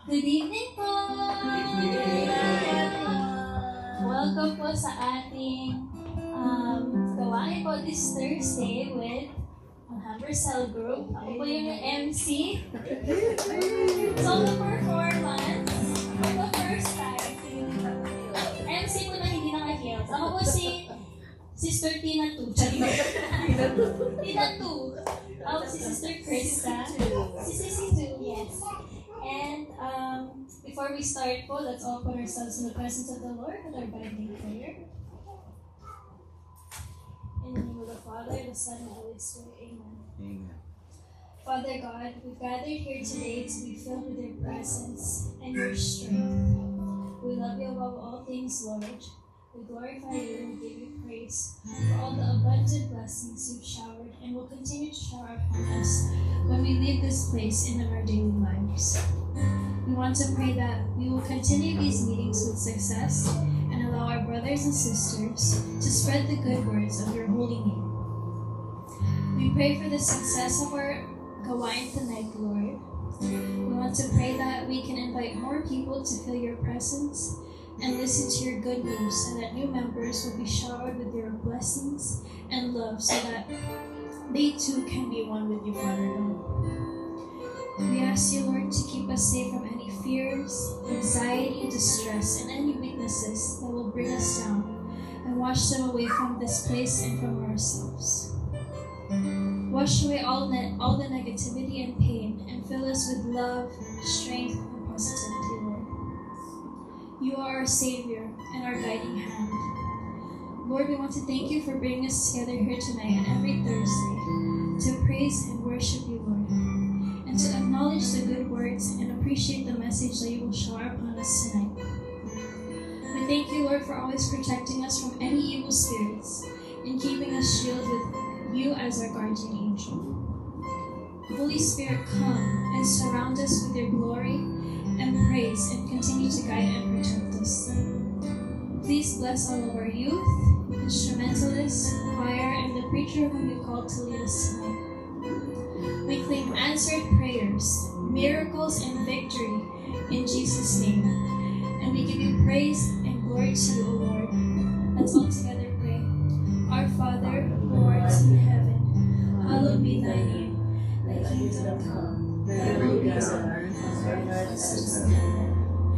Good evening po! Welcome po sa ating gawain po this Thursday with Hammer Cell Group. Ako po yung MC. So, the performance for the first time, MC po na hindi naka-heels. Ako po si Sister Tina 2. Tina 2. Ako si Sister Krista. Si Sissy 2, yes. And before we start po, let's all put ourselves in the presence of the Lord with our binding prayer. In the name of the Father, the Son, and the Holy Spirit. Amen. Amen. Father God, we've gathered here today to be filled with your presence and your strength. We love you above all things, Lord. We glorify you and give you praise for all the abundant blessings you've showered and will continue to shower upon us when we leave this place and in our daily lives. We want to pray that we will continue these meetings with success and allow our brothers and sisters to spread the good words of your holy name. We pray for the success of our gawain tonight, Lord. We want to pray that we can invite more people to feel your presence and listen to your good news, and that new members will be showered with your blessings and love so that they too can be one with you, Father God. We ask you, Lord, to keep us safe from any fears, anxiety, distress, and any weaknesses that will bring us down, and wash them away from this place and from ourselves. Wash away all the negativity and pain, and fill us with love, strength, and positivity, Lord. You are our Savior and our guiding hand. Lord, we want to thank you for bringing us together here tonight and every Thursday to praise and worship you, Lord, and to acknowledge the good words and appreciate the message that you will shower upon us tonight. We thank you, Lord, for always protecting us from any evil spirits and keeping us shielded with you as our guardian angel. Holy Spirit, come and surround us with your glory and praise, and continue to guide and protect us. Please bless all of our youth, instrumentalists, choir, and the preacher whom you called to lead us tonight. We claim answered prayers, miracles, and victory in Jesus' name. And we give you praise and glory to you, O Lord. Let's all together pray. Our Father, who art in heaven, hallowed be thy name. Thy kingdom come, thy will be done on earth as in heaven.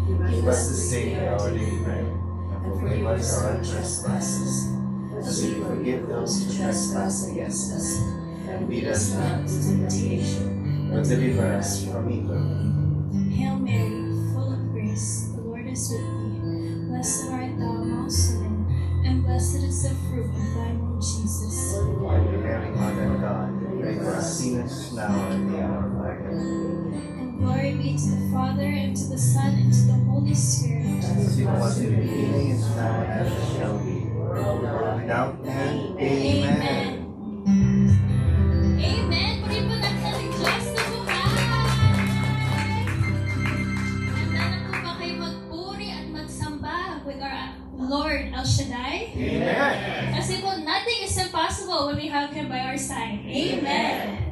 Give us this day our daily bread, and forgive us our trespasses, as we forgive those who trespass against us. And lead us not into temptation, but deliver us from evil. Hail Mary, full of grace, the Lord is with thee. Blessed art thou amongst women, and blessed is the fruit of thy womb, Jesus. Holy Mary, Mother of God, pray for us sinners now and at the hour of our death. Glory be to the Father, and to the Son, and to the Holy Spirit. As it was in the beginning, is now, and ever shall be, world without end. Amen. Amen! Puri po nagka-rejoice na buhay! Handa na po ba kayo magpuri at magsamba with our Lord El Shaddai? Amen. Kasi po, nothing is impossible when we have Him by our side. Amen!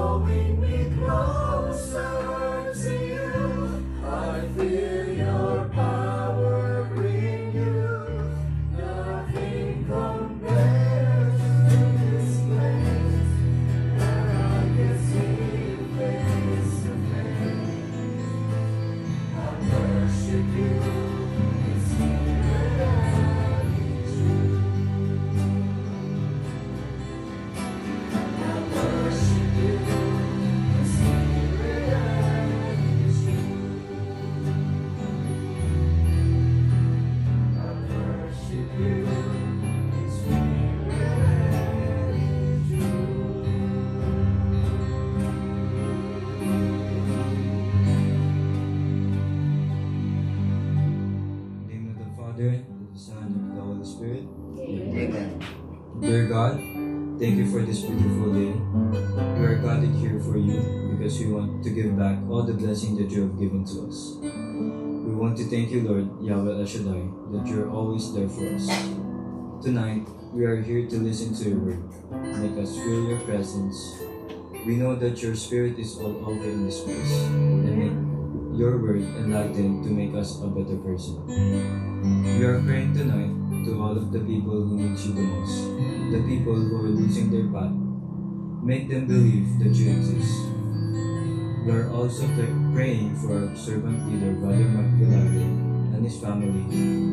drawing me closer to you. I feel your power in you. Nothing compares to this place where I can see you face to face. I worship you in spirit and in truth. I worship you in spirit and in truth. I worship you in spirit and in In the name of the Father, and of the Son, and of the Holy Spirit. Amen. Dear God, thank you for this beautiful day. We are gathered here for you because we want to give back all the blessing that you have given to us. We want to thank you, Lord Yahweh El Shaddai, that you are always there for us. Tonight, we are here to listen to your word. Make us feel your presence. We know that your spirit is all over in this place, and make your word enlighten to make us a better person. We are praying tonight to all of the people who need you the most, the people who are losing their path. Make them believe that you exist. We are also praying for our servant leader, Brother Mark Villarreal, and his family,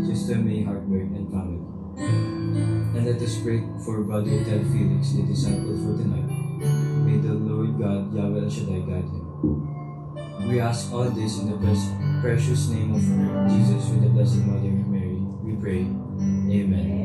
Sister May Hartberg and family. And let us pray for Brother Ted Felix, the disciple for tonight. May the Lord God, Yahweh El Shaddai, guide him. We ask all this in the precious name of Jesus, with the Blessed Mother Mary. We pray. Amen.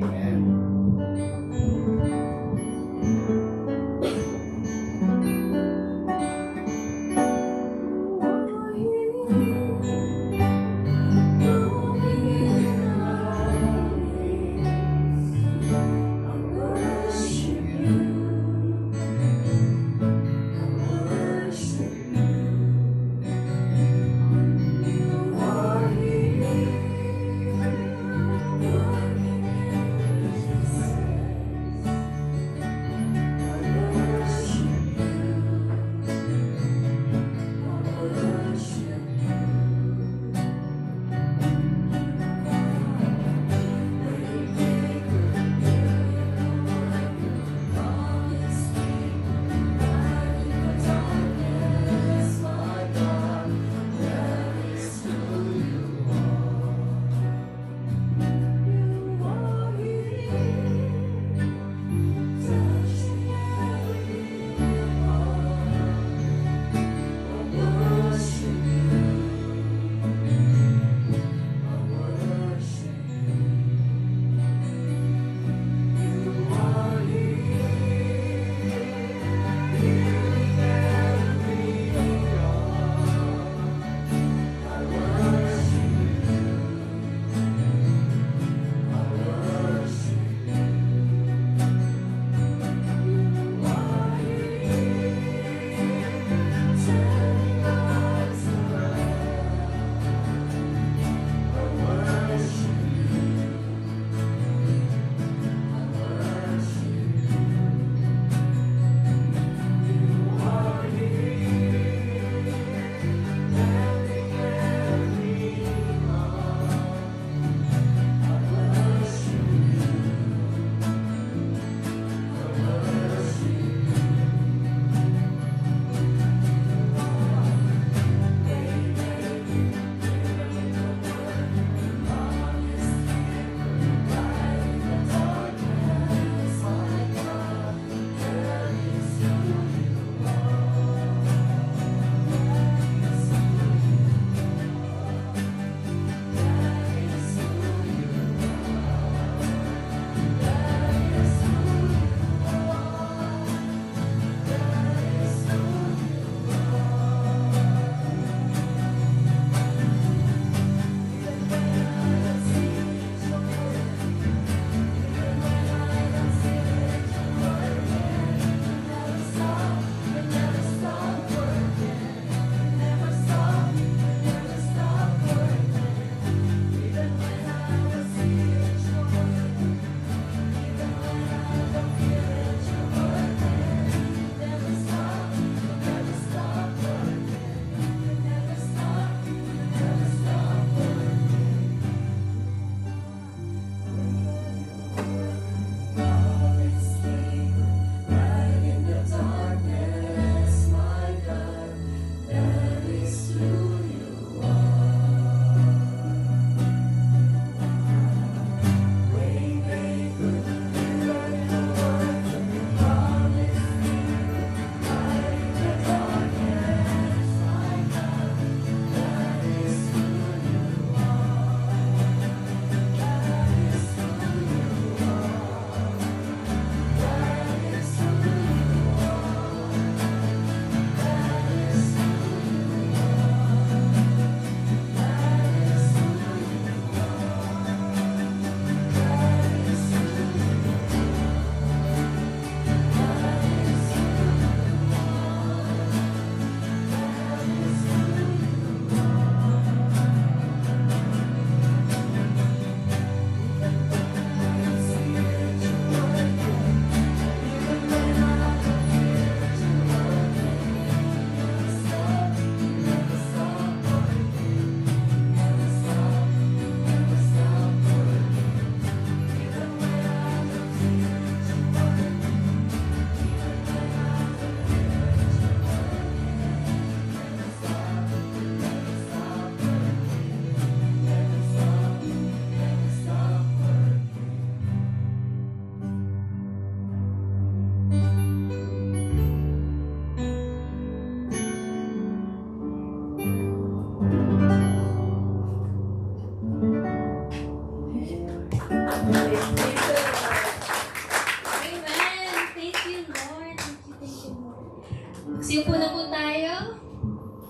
na po tayo.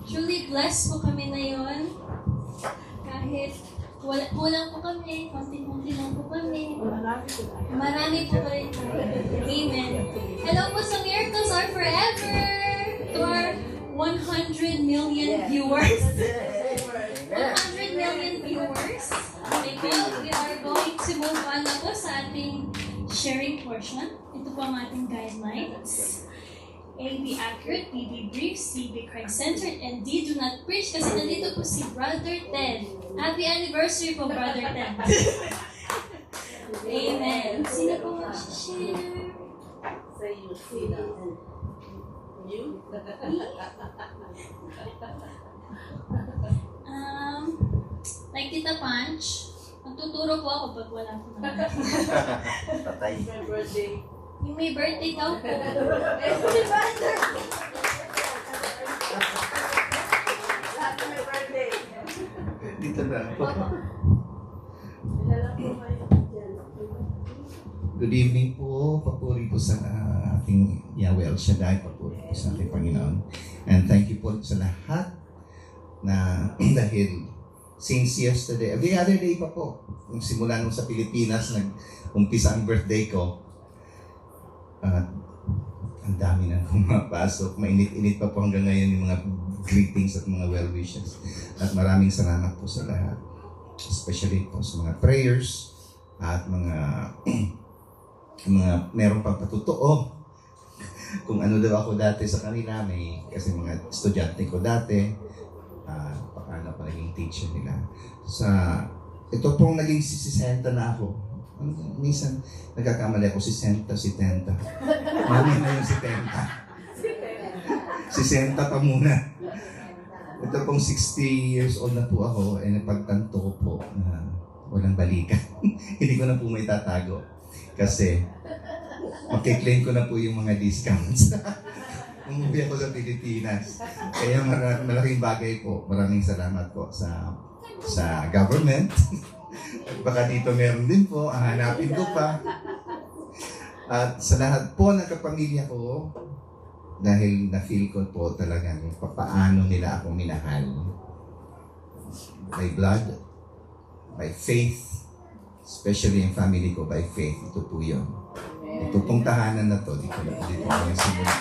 Truly blessed po kami na yun. Kahit kulang po kami, konti-konti lang po kami. Marami po pa rin tayo. Amen. Hello po sa Miracles Are Forever! To our 100 million viewers. 100 million viewers. Okay po, we are going to move on na po sa ating sharing portion. Ito po ang ating guidelines. A, be accurate. B, be brief. C, be Christ-centered. And D, do not preach. Kasi nandito po si Brother Ted. Happy anniversary po, Brother Ted. Amen. Sino po mag-share? Sa iyo, sino? You? Like Tita Punch, magtuturo po ako pag wala po naman. Patay. My birthday. Yung may birthday daw po. Lahat na may birthday. Dito na. Kilala ko kayo dyan. Good evening po, papuri po sa ating Yahweh El Shaddai, papuri po sa ating Panginoon. And thank you po sa lahat na dahil since yesterday, the other day pa po, yung simula nung sa Pilipinas, nag-umpisa ang birthday ko, ang dami na pumapasok, mainit-init pa po hanggang ngayon yung mga greetings at mga well wishes. At maraming salamat po sa lahat, especially po sa mga prayers at mga meron pang patutuo kung ano daw ako dati sa kanila, kasi mga estudyante ko dati, paano pa naging teacher nila. Ito pong naging 60 na ako. Minsan nagkakamali ako 60. Mali na yung 70 pa muna. Ito pong 60 years old na po ako, napagtanto ko po na walang balikan. Hindi ko na po may tatago. Kasi makiklaim ko na po yung mga discounts. Umuwi ako sa Pilipinas. Kaya malaking bagay po. Maraming salamat po sa government. At baka dito meron din po. Hanapin ko pa. At sa lahat po ng kapamilya ko, dahil na-feel ko po talaga paano nila ako minahal. By blood, by faith, especially yung family ko by faith. Ito po yun. Ito pong tahanan na to, dito po yung simula.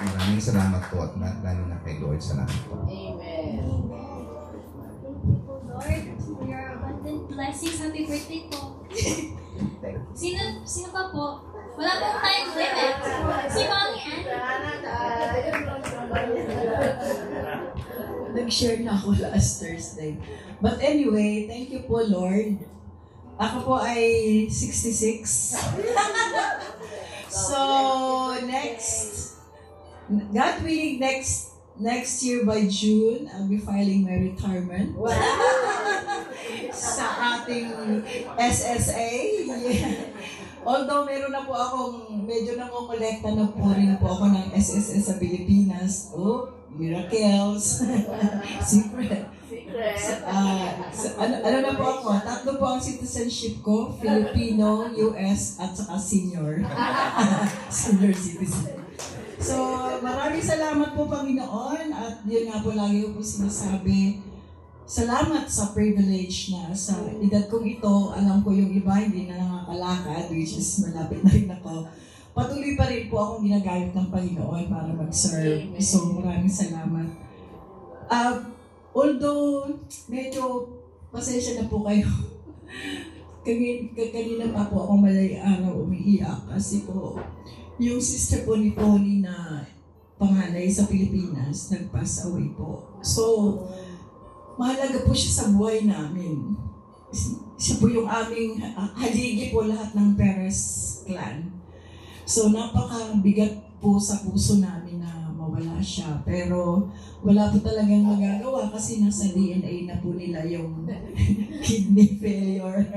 Maraming salamat po at lalo na kay Lord. Salamat po. Amen. Thank you po, Lord, for your abundant blessings. Happy birthday po. Sino pa po? Wala pong time limit. Si Mommy Ann. Nag-share na ako last Thursday. But anyway, thank you po, Lord. Ako po ay 66. So, God willing, next year by June, I'll be filing my retirement. Wow. Sa ating SSA. Yeah. Although meron na po akong medyo nangongolekta na po rin po ako ng SSA sa Pilipinas. Oh, Miracles. Secret. Ano na po ako? 3 po ang citizenship ko. Filipino, US, at saka senior. Senior citizen. So, maraming salamat po, Panginoon. At yun nga po lagi ko po sinasabi, salamat sa privilege na sa edad kong ito, alam ko yung iba hindi na nakakalakad, which is malapit na rin ako. Patuloy pa rin po akong ginagamit ng Panginoon para mag-serve. So, maraming salamat. Although, medyo pasensya na po kayo. Kanina pa po ako malay araw umiiyak kasi po yung sister po ni Tony na panganay sa Pilipinas, nag-pass away po. So, mahalaga po siya sa buhay namin. Siya po yung aming haligi po lahat ng Perez clan. So, napakabigat po sa puso namin na mawala siya. Pero, wala po talagang magagawa kasi nasa DNA na po nila yung kidney failure.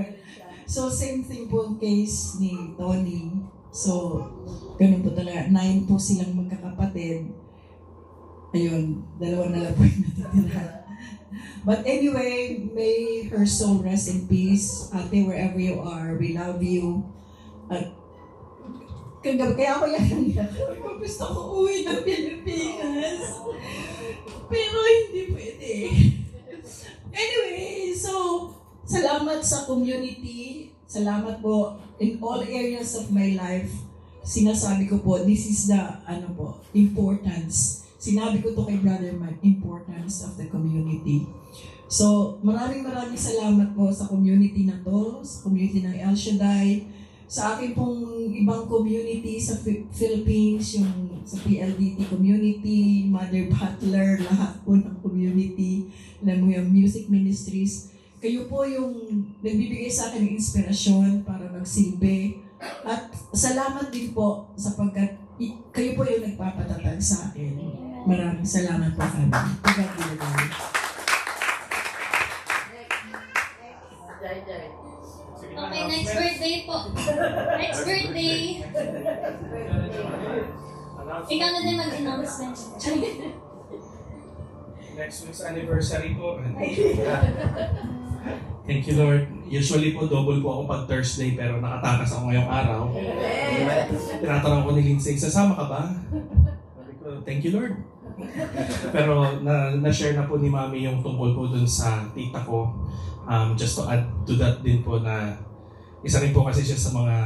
So, same thing po ang case ni Tony. So, ganun po talaga. 9 po silang magkakapatid. Ayun, 2 na lang po yung natitira. But anyway, may her soul rest in peace. Ate, wherever you are, we love you. At kagabi, kaya ako yan. Gusto ko uwi ng Pilipinas. Pero hindi pwede. Anyway, so, salamat sa community. Salamat po in all areas of my life. Sinasabi ko po, this is the, importance. Sinabi ko to kay Brother Mike, importance of the community. So, maraming salamat po sa community na to, sa community ng El Shaddai, sa aking pong ibang community sa Philippines, yung sa PLDT community, Mother Butler, lahat po ng community, alam mo yung music ministries. Kayo po yung nagbibigay sa akin ng inspirasyon para magsilbi. At salamat din po sapagkat kayo po yung nagpapatatag sa akin. Maraming salamat po kami. Okay, next birthday po. Next birthday. Ikaw na din mag-announcement. Next week's anniversary po. Thank you, Lord. Usually po, double po ako pag Thursday, pero nakatakas ako ngayong araw. Tinatanong ko ni Lindsay, sasama ka ba? Sabi ko, thank you, Lord. Pero na-share na po ni Mami yung tungkol po dun sa tita ko. Just to add to that din po na isa rin po kasi siya sa mga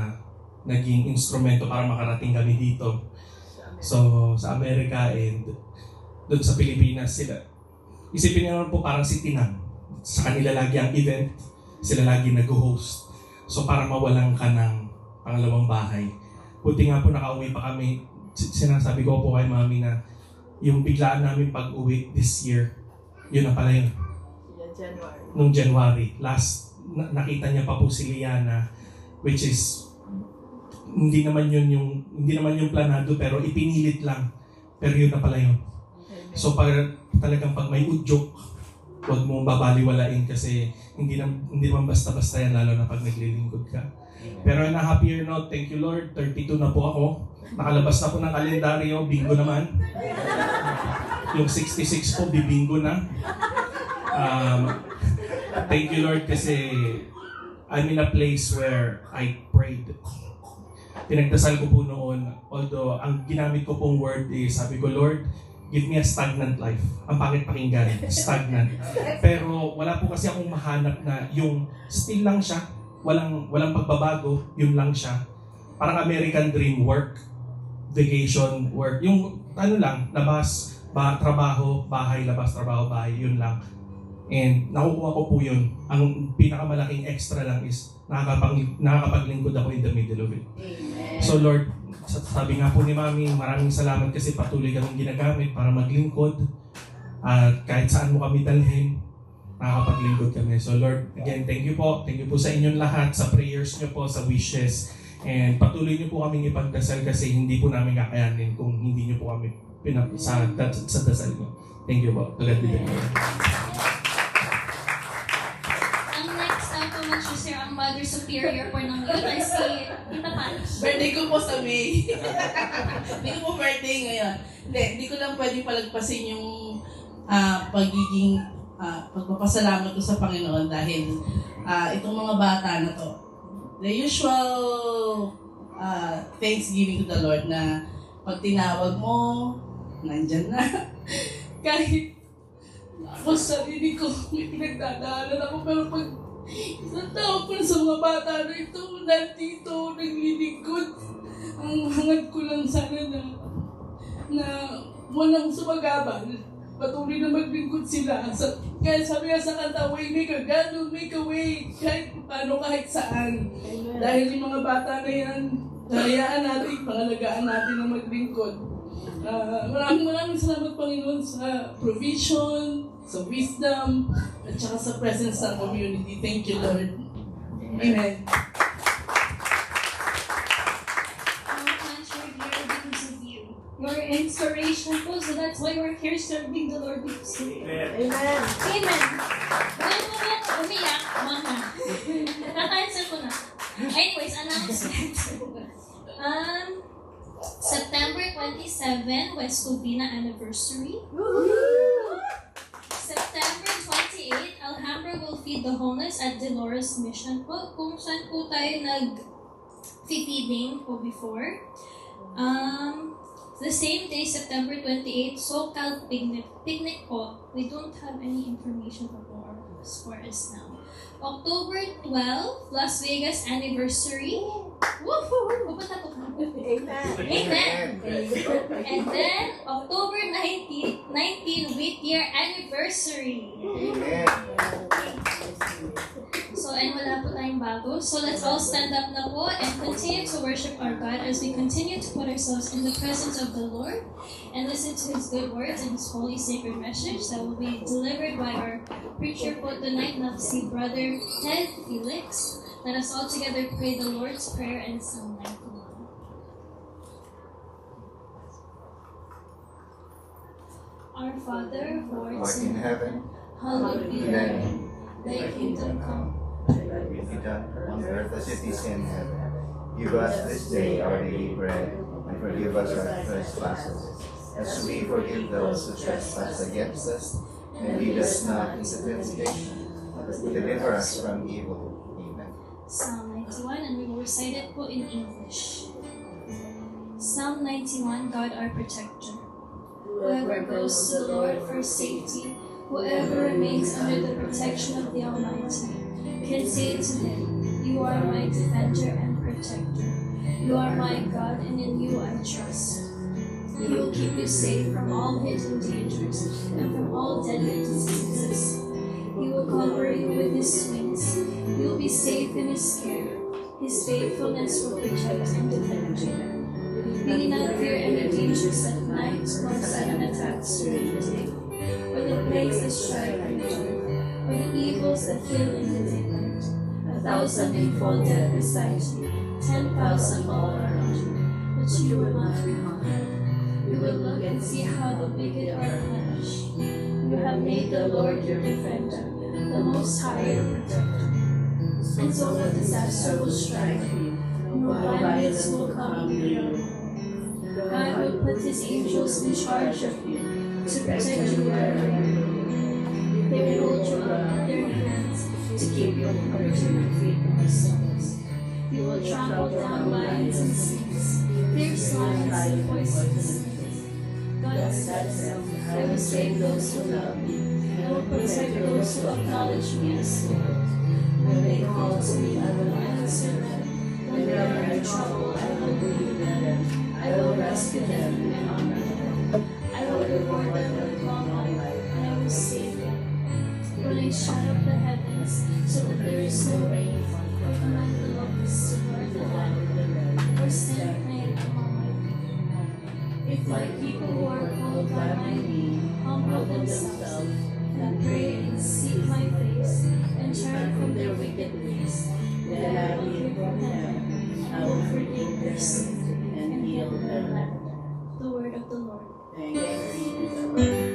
naging instrumento para makarating kami dito. So, sa Amerika and dun sa Pilipinas sila. Isipin niyo naman po parang si Tinang. Sa kanila lagi ang event, sila lagi nag-host. So para mawalan ka ng pangalawang bahay. Buti nga po nakauwi pa kami. Sinasabi ko po kay Mami na yung biglaan namin pag-uwi this year, yun na pala yun. Nung January. Nakita niya pa po si Liana, which is hindi naman yung planado pero ipinilit lang. Pero yun na pala yun. So talagang pag may udyok, huwag mong babaliwalain kasi hindi naman basta-basta yan, lalo na pag naglilingkod ka. Pero on a happier note, thank you Lord, 32 na po ako. Nakalabas na po ng kalendaryo, bingo naman. Yung 66 po, bibingo na. Thank you Lord kasi I'm in a place where I prayed. Pinagdasal ko po noon, although ang ginamit ko pong word is, sabi ko, Lord, give me a stagnant life. Ang pangit pakinggan, stagnant. Pero wala po kasi akong mahanap na yung still lang siya, walang pagbabago, yun lang siya. Parang American dream, work, vacation, work. Yung lang, labas, trabaho, bahay, labas, trabaho, bahay, yun lang. And nakukuha ko po yun. Ang pinakamalaking extra lang is nakakapaglingkod ako in the middle of it. So Lord, sabi nga po ni Mami, maraming salamat kasi patuloy kaming ginagamit para maglingkod. At kahit saan mo kami dalhin, nakakapaglingkod kami. So Lord, again, thank you po. Thank you po sa inyong lahat, sa prayers nyo po, sa wishes. And patuloy nyo po kaming ipagdasal kasi hindi po namin kakayanin kung hindi nyo po kami sa dasal nyo. Thank you po. Tulad din. Ang next mag-share ang Mother Superior po ng youth ay si Tita Panish. Birthday ko po sa May. Hindi ko po birthday ngayon. Hindi ko lang pwedeng palagpasin yung pagiging pagpapasalamat ko sa Panginoon dahil itong mga bata na to. The usual thanksgiving to the Lord na pag tinawag mo, nandyan na. Kahit ako sarili ko, may pinagdadaanan ako, pero pag isang tao ko sa mga bata na ito, nandito, naglilingkod, ang hangad ko lang sana na walang sumagabal. Patuloy na maglingkod sila. Kaya sabi nga sa kanta, Waymaker, God will make a way kahit paano, kahit saan. Dahil yung mga bata na yan, hayaan natin, pangalagaan natin na maglingkod. Maraming salamat Panginoon sa provision, sa wisdom, at saka sa presence ng community. Thank you, Lord. Amen. Your inspiration po, so that's why we're here serving the Lord because of you. Amen. Amen. Well, umiyak, mama. Naka-cancel ko na. Anyways, announcement. September 27, West Covina anniversary. September 28, Alhambra will feed the homeless at Dolores Mission po, kung saan po tayo feeding po before. The same day, September 28, SoCal picnic po. We don't have any information for us now. October 12, Las Vegas anniversary. Woohoo! Pupunta po kami. Amen. And then, October 19, Wheat Year anniversary. Amen. So, and wala po tayong bago. So, let's all stand up na po and continue to worship our God as we continue to put ourselves in the presence of the Lord and listen to His good words and His holy sacred message that will be delivered by our preacher for tonight, not see Brother Ted Felix. Let us all together pray the Lord's Prayer and Psalm 91. Our Father, who art Art in heaven, hallowed be thy name. Thy kingdom come. thy will be done on earth as it is in heaven. Give us this day our daily bread, and forgive us our trespasses, as we forgive those who trespass against us. And lead us not into temptation, but deliver us from evil. Amen. Psalm 91, and we will recite it po in English. Psalm 91, God our protector. Whoever goes to the Lord for safety, whoever remains under the protection of the Almighty, can say to Him, You are my defender and protector. You are my God, and in you I trust. He will keep you safe from all hidden dangers and from all deadly diseases. He will cover you with His wings. You will be safe in His care. His faithfulness will protect and defend you. Be not fear any dangers at night, nor sudden attacks during the day, or the plagues that strike at noon, or the evils that kill in the daylight. 1,000 may fall dead beside you, 10,000 all around you, but you will not be harmed. You will look and see how the wicked are punished. You have made the Lord your defender, the Most High your protector. And so no disaster will strike you, no violence will come near you. God will put His angels in charge of you to protect you wherever you go. They will hold you up with their hands to keep you from hurting your feet on the stones. You will trample down lions and snakes, fierce lions and poisonous snakes. God says, I will save those who love me. I will protect those who acknowledge me as Lord. When they call to me, I will answer them. When they are in trouble, I will lead them. I will rescue them and honor them. I will reward them with long life, and I will save them. When I shut up the heavens so that there is no rain, or command the locusts to burn the land, or send rain among my people. If my people who are called by my name humble themselves, and pray and seek my face, and turn from their wicked ways, then I will hear from heaven, I will forgive their sin, and heal their land. The word of the Lord. Thanks be to the Lord.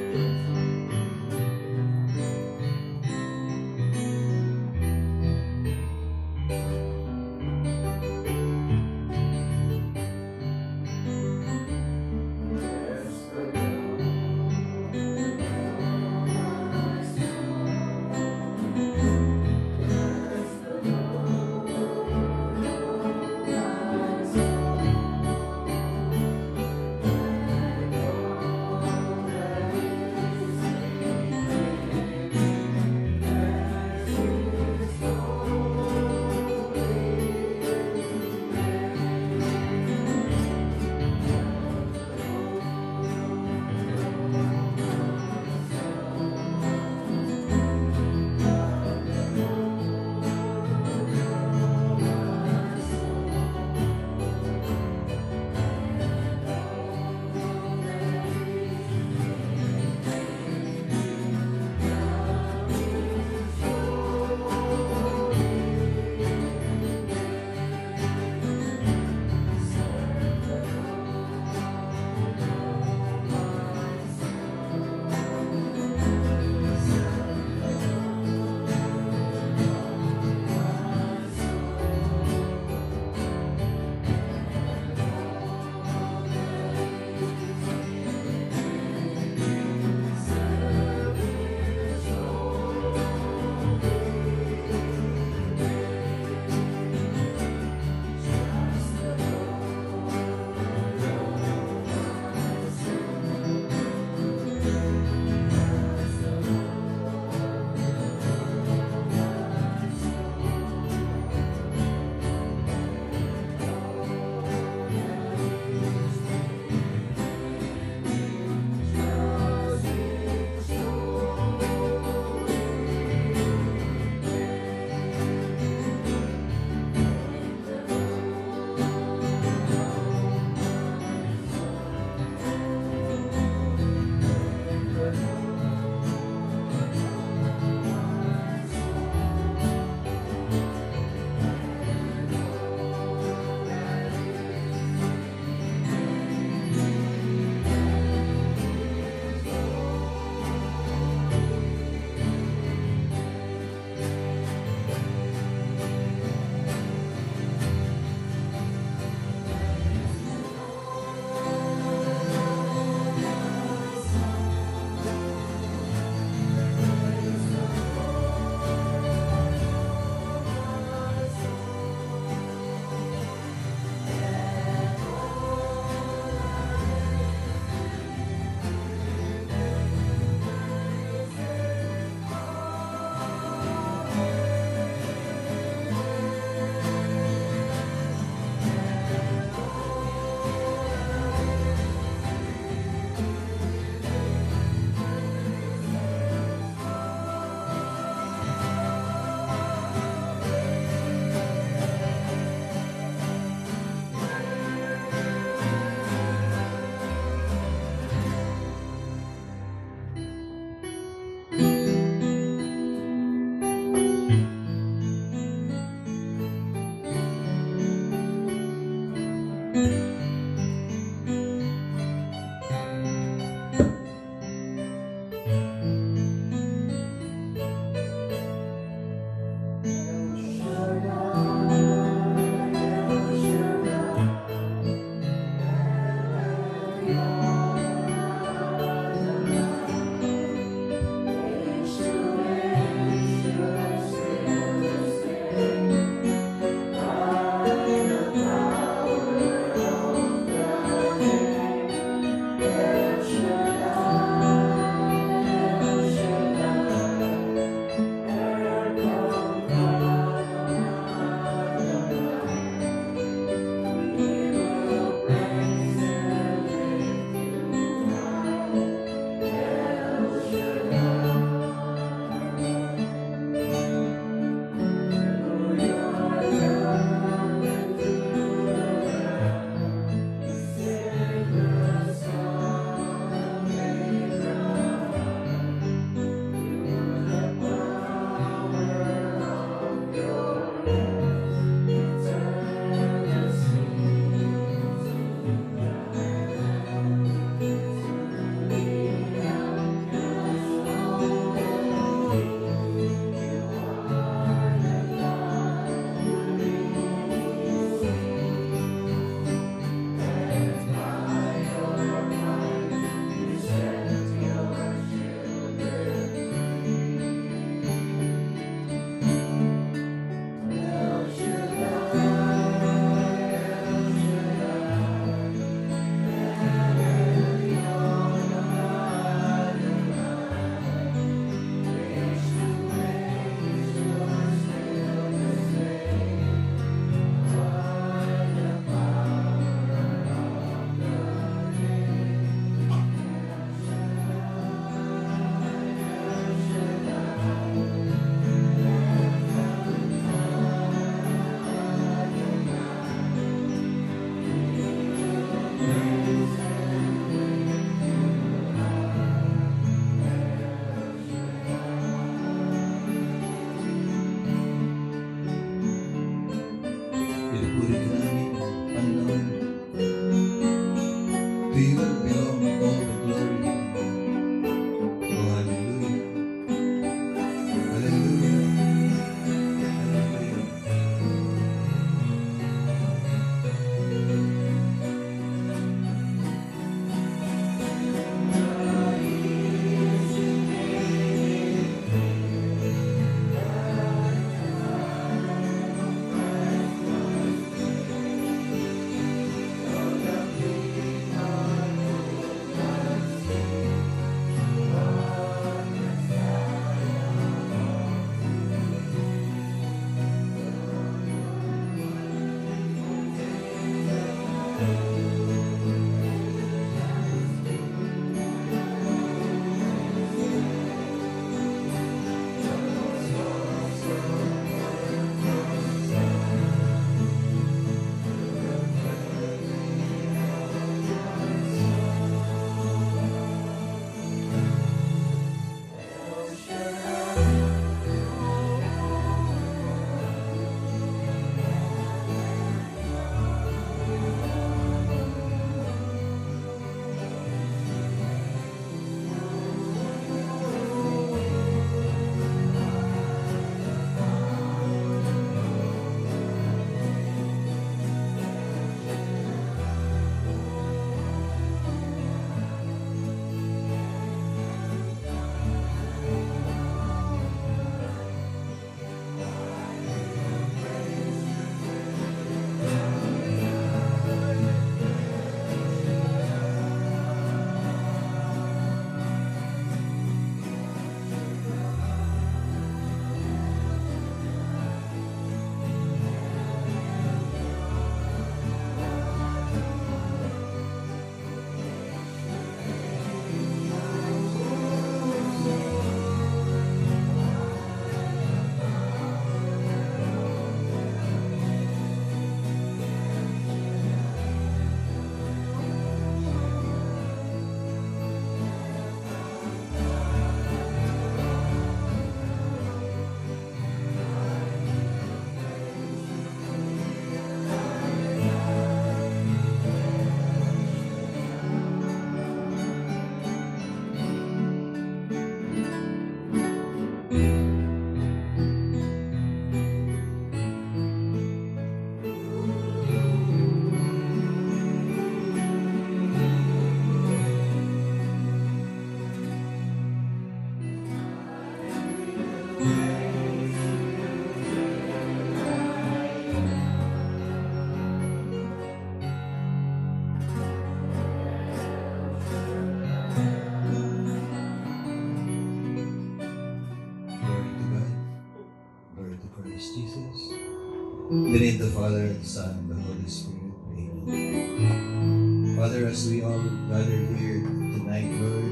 the name of the Father, the Son, and the Holy Spirit. Amen. Father, as we all gather here tonight, Lord,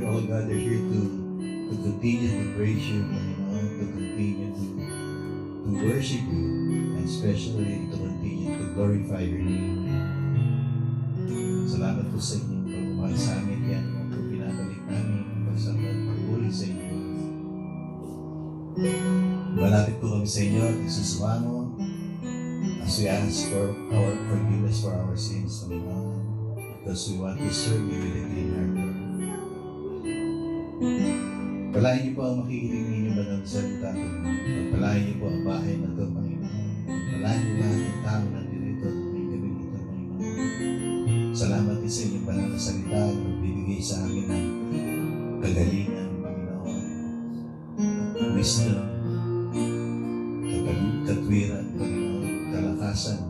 we all gather here to continue to praise you, Panginoon, to continue to worship you, and especially to continue to glorify your name. Salamat po sa inyong pagmamahal sa amin, yan po pinabalik namin pagsambal pagpuli sa inyo. Malapit po kami sa inyo at isusuwano as we ask for our forgiveness for our sins, Panginoon, because we want to serve you with a clean heart, Lord. Palahin niyo po ang makikinig ninyo ba ng salita, Panginoon. Palahin niyo po ang bahay na ito, Panginoon. Palahin niyo lahat ng tao na dito at may gabi dito, Panginoon. Salamat din sa inyong pananasalita na magbibigay sa amin ng kagalingan, Panginoon, wisdom, katwiran, Panginoon, kalakasan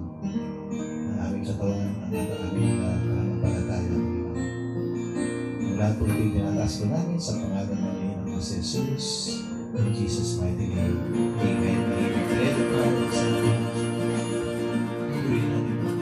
ng aming katawan, ng aming pananampalataya, Panginoon. Lahat po ito tinataas po namin sa pangalan ng Panginoon sa Jesus. In Jesus' mighty name. Amen. Amen. Purihin natin po.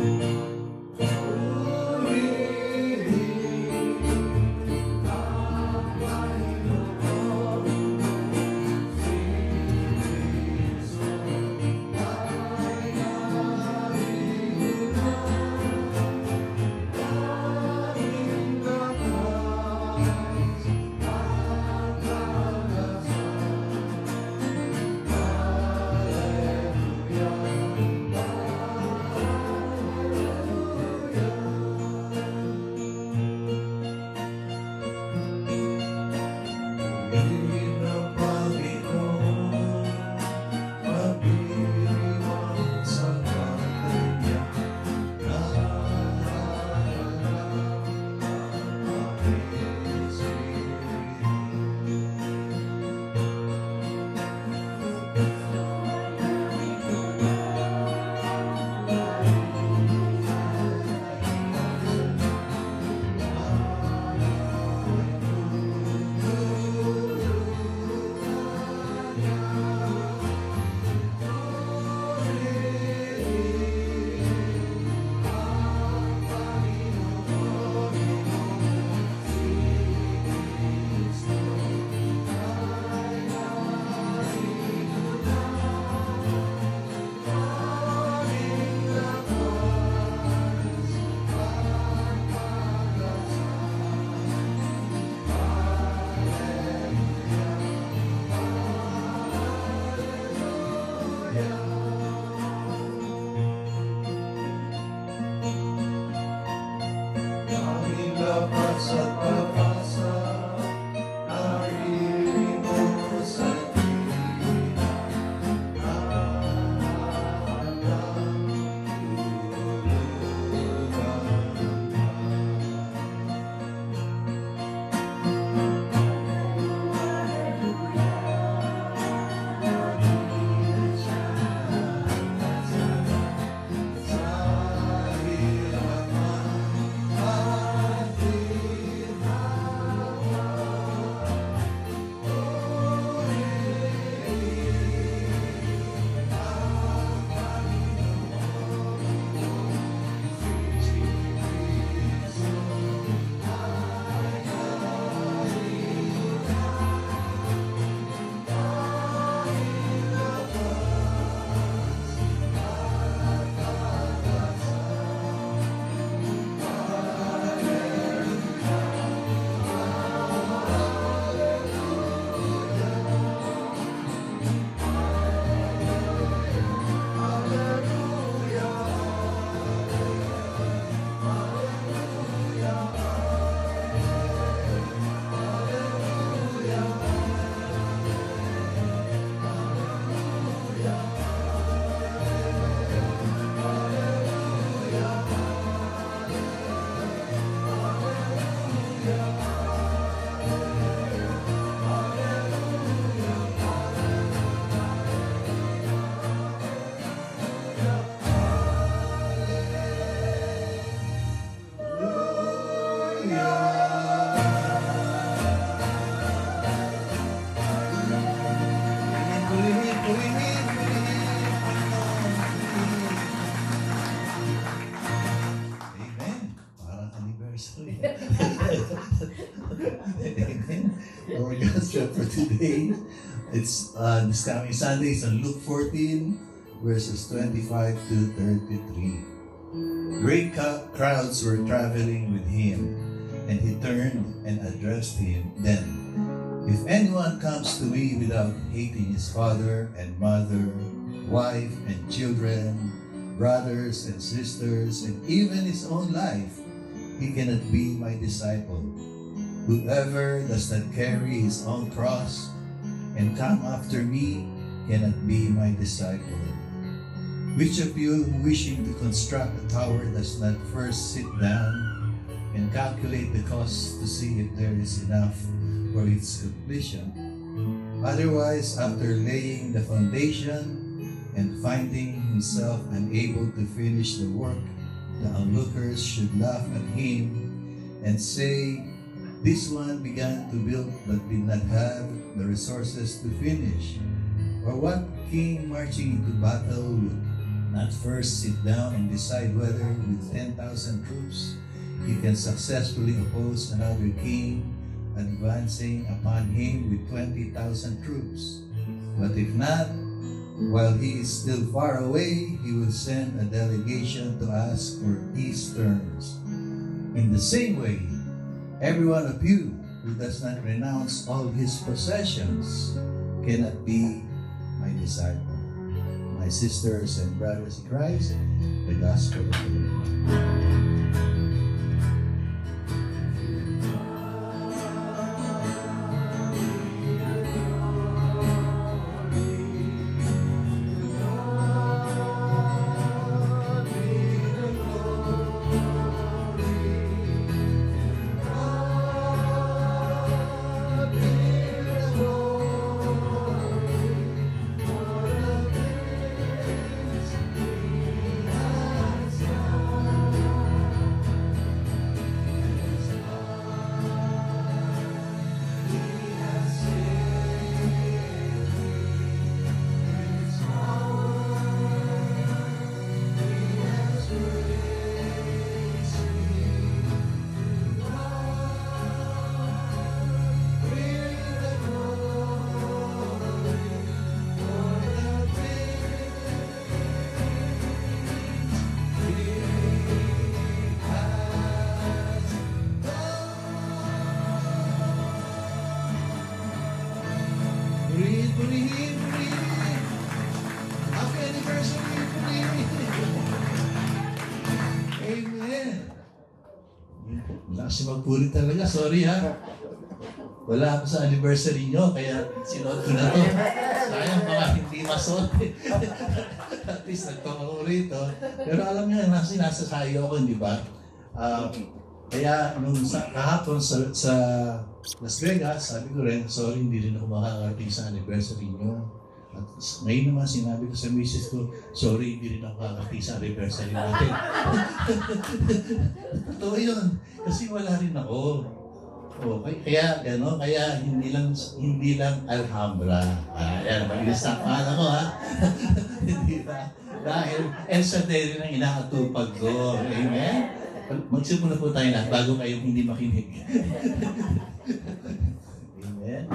Amen. Our gospel for today, it's this coming Sunday, it's on Luke 14, verses 25 to 33. Great crowds were traveling with him, and he turned and addressed them. If anyone comes to me without hating his father and mother, wife and children, brothers and sisters, and even his own life, he cannot be my disciple. Whoever does not carry his own cross and come after me cannot be my disciple. Which of you wishing to construct a tower does not first sit down and calculate the cost to see if there is enough for its completion? Otherwise, after laying the foundation and finding himself unable to finish the work, the onlookers should laugh at him and say, "This one began to build but did not have the resources to finish." Or what king marching into battle would not first sit down and decide whether with 10,000 troops he can successfully oppose another king advancing upon him with 20,000 troops? But if not, while he is still far away, he will send a delegation to ask for peace terms. In the same way, every one of you who does not renounce all his possessions cannot be my disciple. My sisters and brothers in Christ, the gospel of the Lord. Purihin. Happy anniversary, purihin. Amen. Lakas magpuri talaga, sorry ha. Wala ako sa anniversary nyo, kaya sinuot ko na to. Sayang mga hindi masuot. At least nagpapako rito. Pero alam nyo, nasa sayo ako, hindi ba? Kaya nung kahapon sa Las Vegas, sabi ko rin, sorry, hindi rin ako makakarating sa anniversary nyo. At ngayon naman sinabi ko sa misis ko, sorry, hindi rin ako makakarating sa anniversary natin. Totoo yun, kasi wala rin ako. Okay, kaya hindi lang Alhambra. Ayan, magilis na akala ko ha. Hindi ba? Dahil Elsa Deli ang inaatupag ko. Amen? Magsimula po tayo na bago kayong hindi makinig. Amen?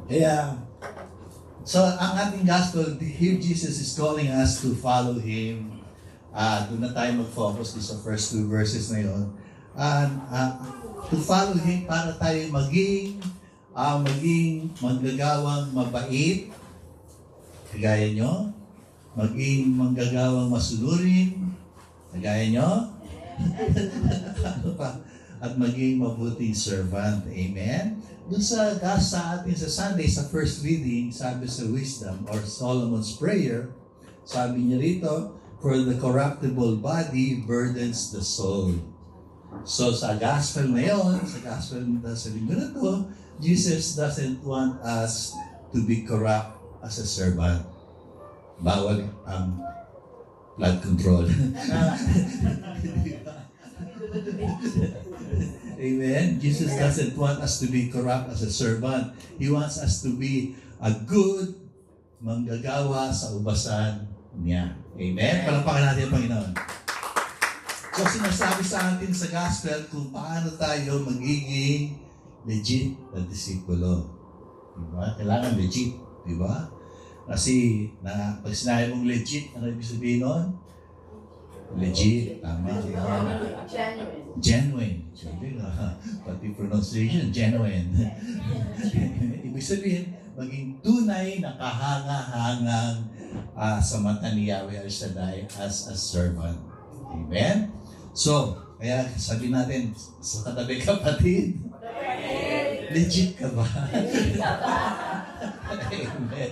Kaya, so ang ating gospel, here Jesus is calling us to follow Him. Doon na tayo mag-focus sa first two verses na yun. To follow Him para tayo maging manggagawang mabait, kagaya nyo, maging manggagawang masunurin, kagaya nyo, at maging mabuting servant. Amen? Doon sa atin sa Sunday, sa first reading, sabi sa Wisdom or Solomon's Prayer, sabi niya rito, for the corruptible body burdens the soul. So sa gospel na yun, sa linggo na to, Jesus doesn't want us to be corrupt as a servant. Bawal ang blood control. Amen. Jesus doesn't want us to be corrupt as a servant. He wants us to be a good manggagawa sa ubasan niya. Amen. Palampakan natin ang Panginoon. So sinasabi sa atin sa gospel kung paano tayo magiging legit na disipulo. Diba? Kailangan legit. Diba? Kasi pag sinabi mong legit, ano ibig sabihin nun? Legit. Tama. Genuine. Pati pronunciation, genuine. Ibig sabihin, maging tunay na kahanga-hangang sa mata ni Yahweh El Shaddai as a servant. Amen? So, kaya sabi natin sa katabi kapatid, legit ka ba? Amen.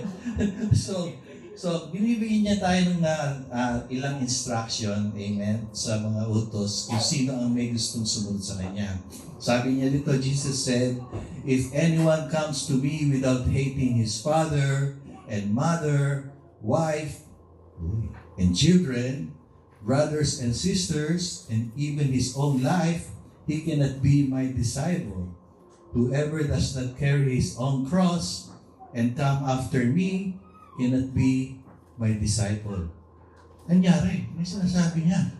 So binibigyan niya tayo ng ilang instruction, amen, sa mga utos kung sino ang may gustong sumunod sa kanya. Sabi niya dito, Jesus said, if anyone comes to me without hating his father and mother, wife, and children, brothers and sisters, and even his own life, he cannot be my disciple. Whoever does not carry his own cross and come after me cannot be my disciple. Anyari, may sinasabi niya.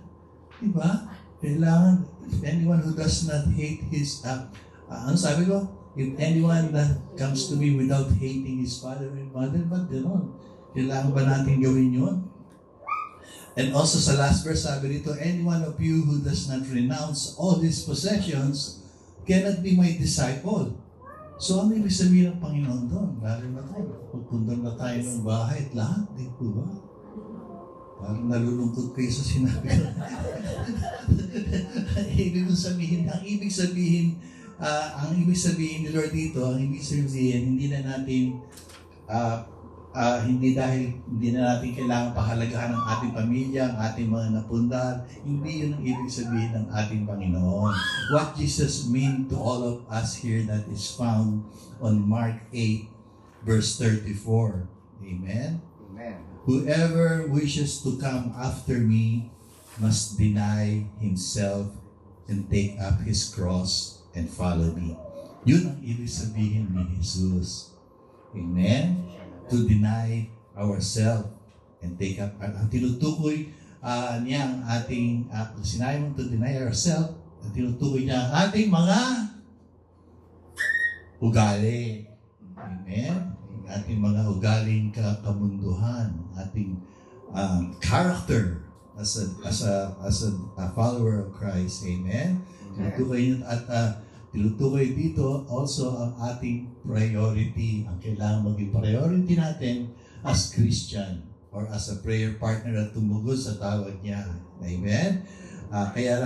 Diba? Kailangan, if anyone who does not hate his, ano sabi ko? If anyone that comes to me without hating his father and mother, ba't gano'n? Kailangan ba natin gawin yun? And also sa last verse, sabi dito, any one of you who does not renounce all his possessions cannot be my disciple. So ano ibig sabihin ng Panginoon doon? Lalo na tayo, pagpundan na tayo ng bahay at lahat, di po ba? Parang nalulungkot kayo sa sinabi ko. ang ibig sabihin ni Lord dito, ang ibig sabihin, hindi na natin hindi na natin kailangan pahalagahan ang ating pamilya, ang ating mga napundar. Hindi yun ang ibig sabihin ng ating Panginoon. What Jesus meant to all of us here that is found on Mark 8, verse 34. Amen? Amen. Whoever wishes to come after me must deny himself and take up his cross and follow me. Yun ang ibig sabihin ni Jesus. Amen? To deny ourselves and take up. Ang tinutukoy niya ang ating, sinabi mo to deny ourselves, ang tinutukoy niya ang ating mga ugali. Amen? Ang ating mga ugaling kamunduhan, ating character as a follower of Christ. Amen? Tinutukoy niya at tinutukoy dito also ang ating priority. Ang kailangan maging priority natin as Christian or as a prayer partner at tumugod sa tawag niya. Amen? Kaya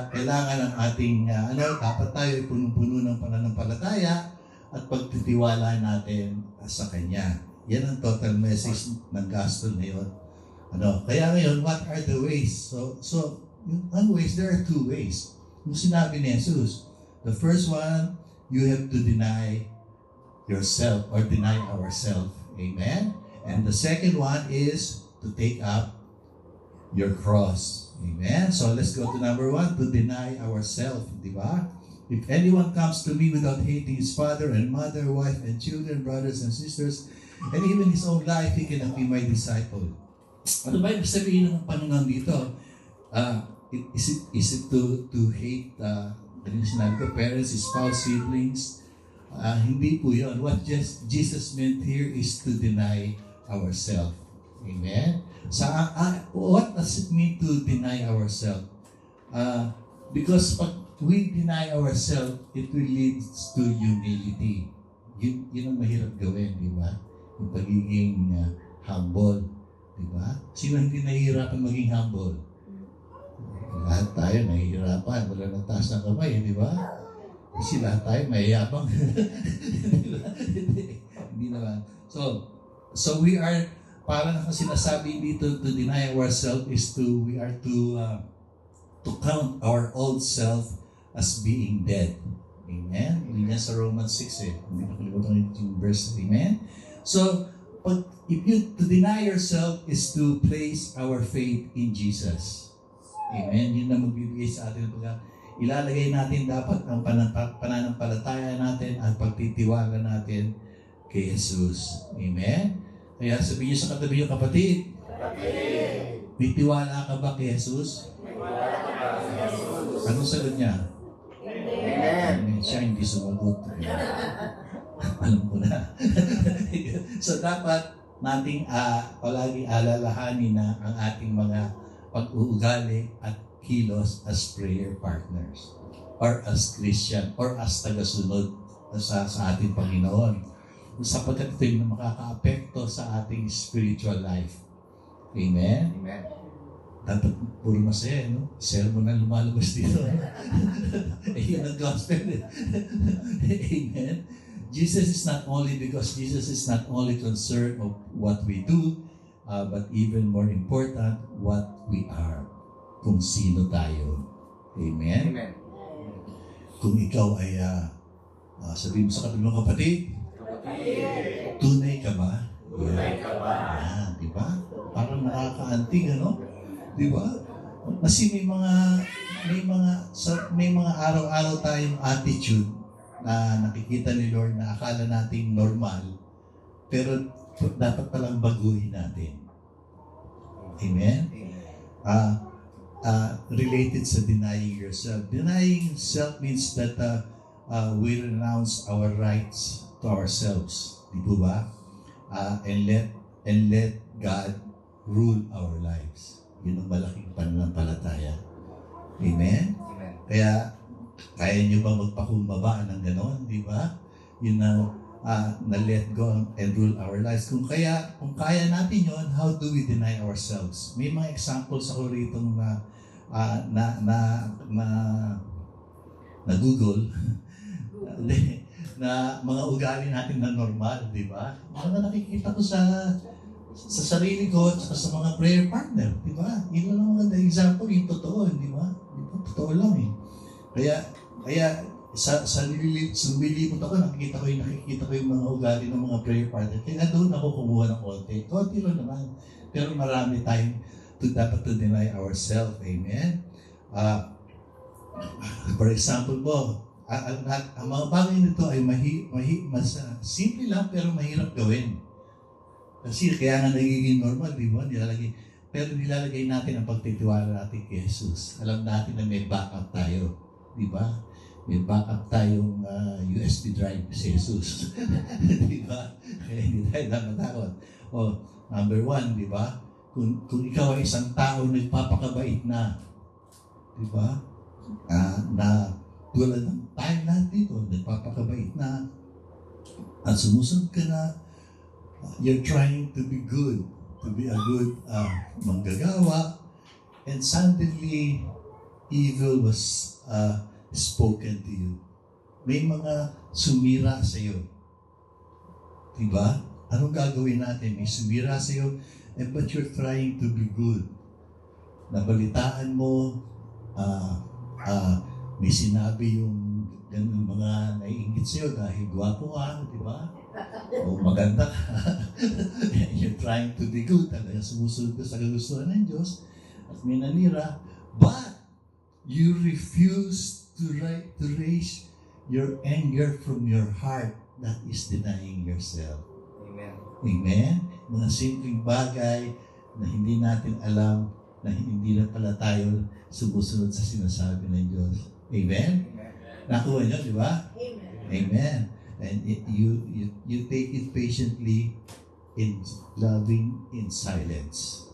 kailangan ng ating, dapat tayo ay punong-puno ng pananampalataya at pagtitiwala natin sa Kanya. Yan ang total message ng gospel ngayon. Kaya ngayon, what are the ways? So ang ways, there are two ways. Yung sinabi ni Jesus, the first one, you have to deny yourself or deny ourselves. Amen? And the second one is to take up your cross. Amen? So let's go to number one, to deny ourselves. Diba? If anyone comes to me without hating his father and mother, wife and children, brothers and sisters, and even his own life, he cannot be my disciple. Ano ba yung sabihin ng Panginoon dito? Is it to hate sinabi ko, parents, spouse, siblings? Hindi po yun. What Jesus meant here is to deny ourselves. Amen? What does it mean to deny ourselves? Because pag we deny ourselves, it will lead to humility. Yun ang mahirap gawin, di ba? Yung pagiging humble, di ba? Sino hindi nahihirapan maging humble? Lahat tayo nahihirapan, wala nang taas ng kamay, di ba? Kasi lahat tayo mayayabang. Hindi naman. So we are, parang ang sinasabi dito to deny ourselves is we are to count our old self as being dead. Amen? Hindi niya sa Romans 6 Hindi nakalimutan yung verse. Amen? So, to deny yourself is to place our faith in Jesus. Amen? Yun na magbibigay sa atin. Ilalagay natin dapat ang pananampalataya natin at pagtitiwala natin kay Jesus. Amen? Kaya sabihin niyo sa katabi niyo, kapatid, may tiwala ka ba kay Jesus? Anong sagot niya? Amen. siya hindi sumagot. Alam ko na. So dapat nating palagi alalahanin na ang ating mga pag-uugali at kilos as prayer partners or as Christian or as tagasunod sa ating Panginoon. Sapagkat ito yung makaka-apekto sa ating spiritual life. Amen? Amen. Dapat puro masaya, no? Sermon na lumalabas dito. Yun ang gospel. Amen? Jesus is not only concerned of what we do, but even more important, what we are. Kung sino tayo. Amen? Amen. Kung ikaw ay, sabihin mo sa katabi mo, kapatid, tunay ka ba? Tunay ka ba? Yan, di ba? Parang nakakaantig, ano? Di ba? Kasi may mga araw-araw tayong attitude na nakikita ni Lord na akala nating normal, pero dapat palang baguhin natin. Amen? Related sa denying yourself. Denying self means that we renounce our rights to ourselves. Di ba? And let God rule our lives. Yun ang malaking pananampalataya. Amen? Amen. Kaya nyo ba magpakumbaba ng gano'n, di ba? Yun na let go and rule our lives. Kung kaya natin yon, how do we deny ourselves? May mga examples ako rito na Google na mga ugali natin na normal, di ba? Mga nakikita ko sa sarili ko at sa mga prayer partner, di ba? Yun lang mga example, yung totoo, di ba? Totoo lang eh. Kaya sa nililibot ako, nakikita ko yung mga ugali ng mga prayer partner. Kaya doon ako kumuha ng konti. Konti lang naman. Pero marami tayong dapat to deny ourselves. Amen? For example po, ang mga bagay nito ay mas simple lang pero mahirap gawin. Kasi kaya nga nagiging normal, di ba? Pero nilalagay natin ang pagtitiwala natin kay Jesus. Alam natin na may backup tayo. Di ba? May backup tayong USB drive si Jesus. Di ba? Kaya hindi tayo namatakot. Number one, di ba? Kung ikaw ay isang tao nagpapakabait na, di ba? Na tulad ng tayo lahat dito, nagpapakabait na, at sumusunod ka na, you're trying to be good, to be a good manggagawa, and suddenly, evil was spoken to you. May mga sumira sa iyo. Diba? Anong gagawin natin? May sumira sa iyo, but you're trying to be good. Nabalitaan mo, may sinabi yung ganun mga naiingit sa iyo dahil gwapo ka, di ba? O maganda ka. You're trying to be good. Talaga sumusunod ka sa kagustuhan ng Diyos at may nanira. But you refuse to raise your anger from your heart. That is denying yourself. Amen. Amen? Mga simpleng bagay na hindi natin alam na hindi na pala tayo sumusunod sa sinasabi ng Diyos. Amen? Nakuha niyo, di ba? Amen. And you take it patiently in loving in silence.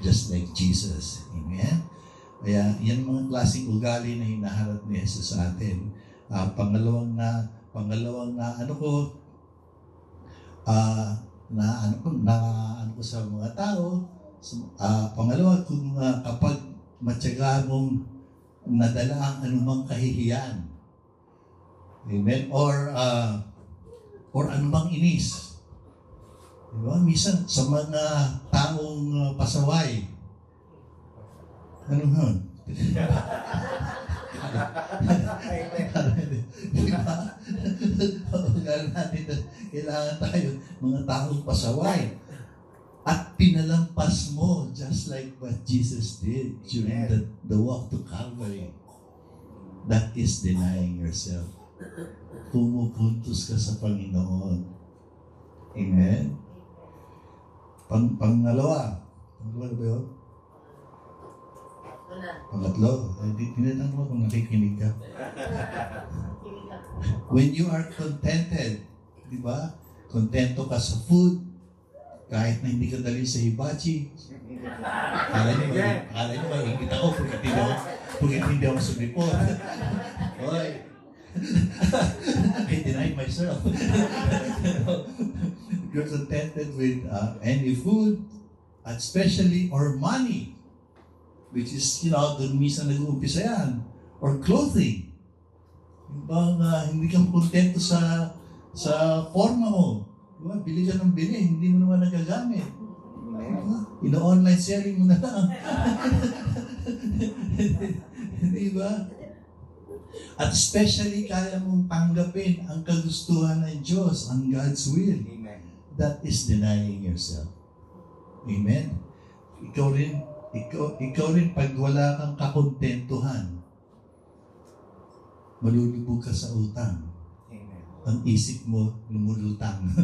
Just like Jesus. Amen? Kaya yan mga klaseng ugali na hinaharap ni Jesus sa atin. Pangalawang na sa mga tao. Pangalawa, kung kapag matyaga mong nadala ang anumang kahihiyan. Amen? Or anumang inis. Diba? Minsan, sa mga taong pasaway, ano ha? Diba? Kailangan tayo, mga taong pasaway. At pinalampas mo, just like what Jesus did during the walk to Calvary. That is denying yourself. Pumupuntos ka sa Panginoon. Amen? Pangalawa ba yun? Pangatlo? Tinatanong mo kung nakikinig ka. When you are contented, di ba? Kontento ka sa food, kahit na hindi ka dalhin sa hibachi. Akala nyo ba, ingit ako pag hindi ako sumipot. Oy. I denied myself. You're contented with any food, especially or money, which is, doon minsan nag-uumpisa yan, or clothing. Hindi ka kontento sa forma mo. Diba? Bili ka ng bili, hindi mo naman nagagamit. Diba? Ino-online selling mo na lang. Diba? At especially kaya mong tanggapin ang kagustuhan ng Diyos, ang God's will. Amen. That is denying yourself. Amen? Ikaw rin pag wala kang kakontentuhan, malulubog ka sa utang. Amen. Ang isip mo, lumulutang.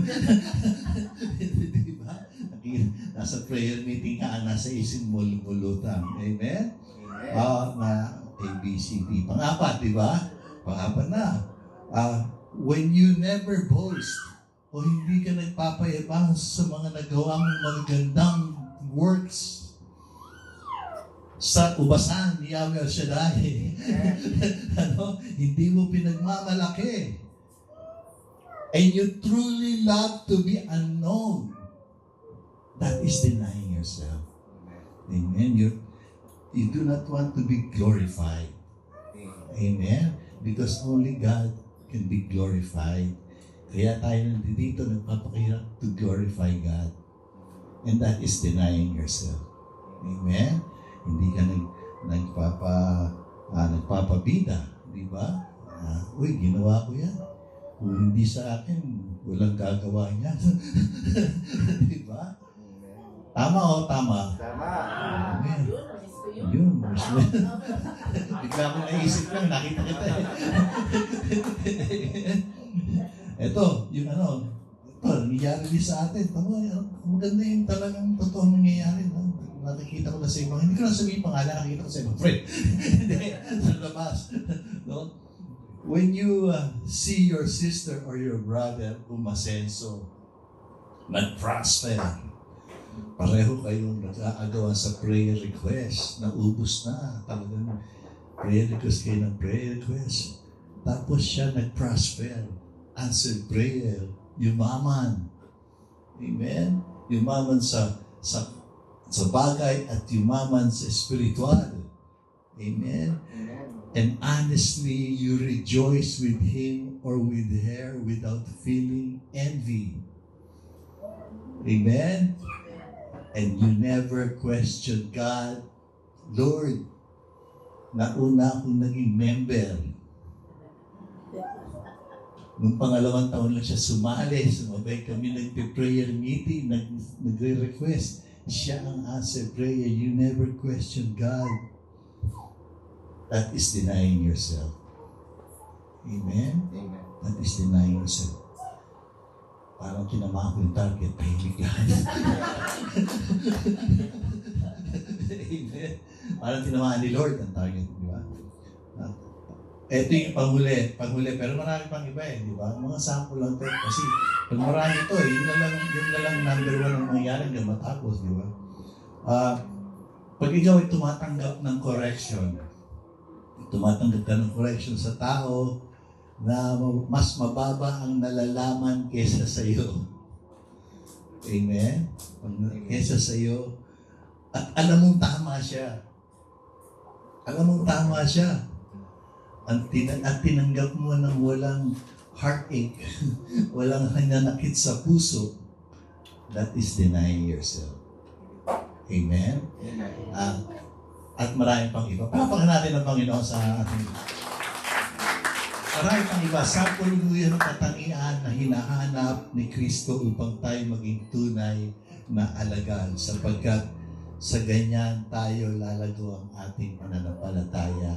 Di ba? Nasa prayer meeting ka, nasa isip mo, lumulutang. Amen? Amen. ABCD. Pang-apat, di ba? Pang-apat na. When you never boast, o hindi ka nagpapayabang sa mga nagawa mong magagandang works sa ubasan ni Yahweh Al-Shaddai. Hindi mo pinagmamalaki. And you truly love to be unknown. That is denying yourself. Amen. You do not want to be glorified. Amen. Because only God can be glorified. Kaya tayo nandito nagpapakirap to glorify God. And that is denying yourself. Amen. Hindi ka nagpapabida. Di ba? Uy, ginawa ko yan. Kung hindi sa akin, walang gagawa niya. Di ba? Tama o tama? Tama. Amen. Yun. Bigla akong naisip lang, nakita kita eh. Ito, nangyayari din sa atin. Tama, maganda yung talagang totoong nangyayari. No? Nakikita ko na sa ibang, hindi ko na sabihin pangalan, nakikita ko sa ibang friend. Hindi, sa labas. No? When you see your sister or your brother umasenso, nag-prosper, pareho kayong nag-aagawan sa prayer request, naubos na, talagang prayer request kayo ng prayer request. Tapos siya nag-prosper, answered prayer, yumaman. Amen? Yumaman sa bagay at yumaman sa spiritual. Amen? And honestly, you rejoice with him or with her without feeling envy. Amen? And you never question God, Lord, nauna akong naging member. Nung pangalawang taon lang siya sumabay kami nagpe-prayer meeting, nagre-request. Siya ang answer prayer. You never question God. That is denying yourself. Amen? Amen. That is denying yourself. Parang tinamaan ko yung target, tahimik yan. Amen. Parang tinamaan ni Lord ang target, di ba? Ito yung panghuli, pero marami pang iba di ba? Mga sample lang ito. Kasi pag marami ito, yun na lang number one ang mangyayari hanggang matapos, di ba? Pag ikaw ay tumatanggap ng correction sa tao, na mas mababa ang nalalaman kesa sa iyo. Amen? Kesa sa iyo. At alam mong tama siya. At tinanggap mo ng walang heartache, walang nananakit sa puso. That is denying yourself. Amen? At marami pang iba. Palapakan natin ang Panginoon sa ating marami pang iba, sa puluyan ng katangian na hinahanap ni Kristo upang tayo maging tunay na alagad, sapagkat sa ganyan tayo lalago ang ating pananampalataya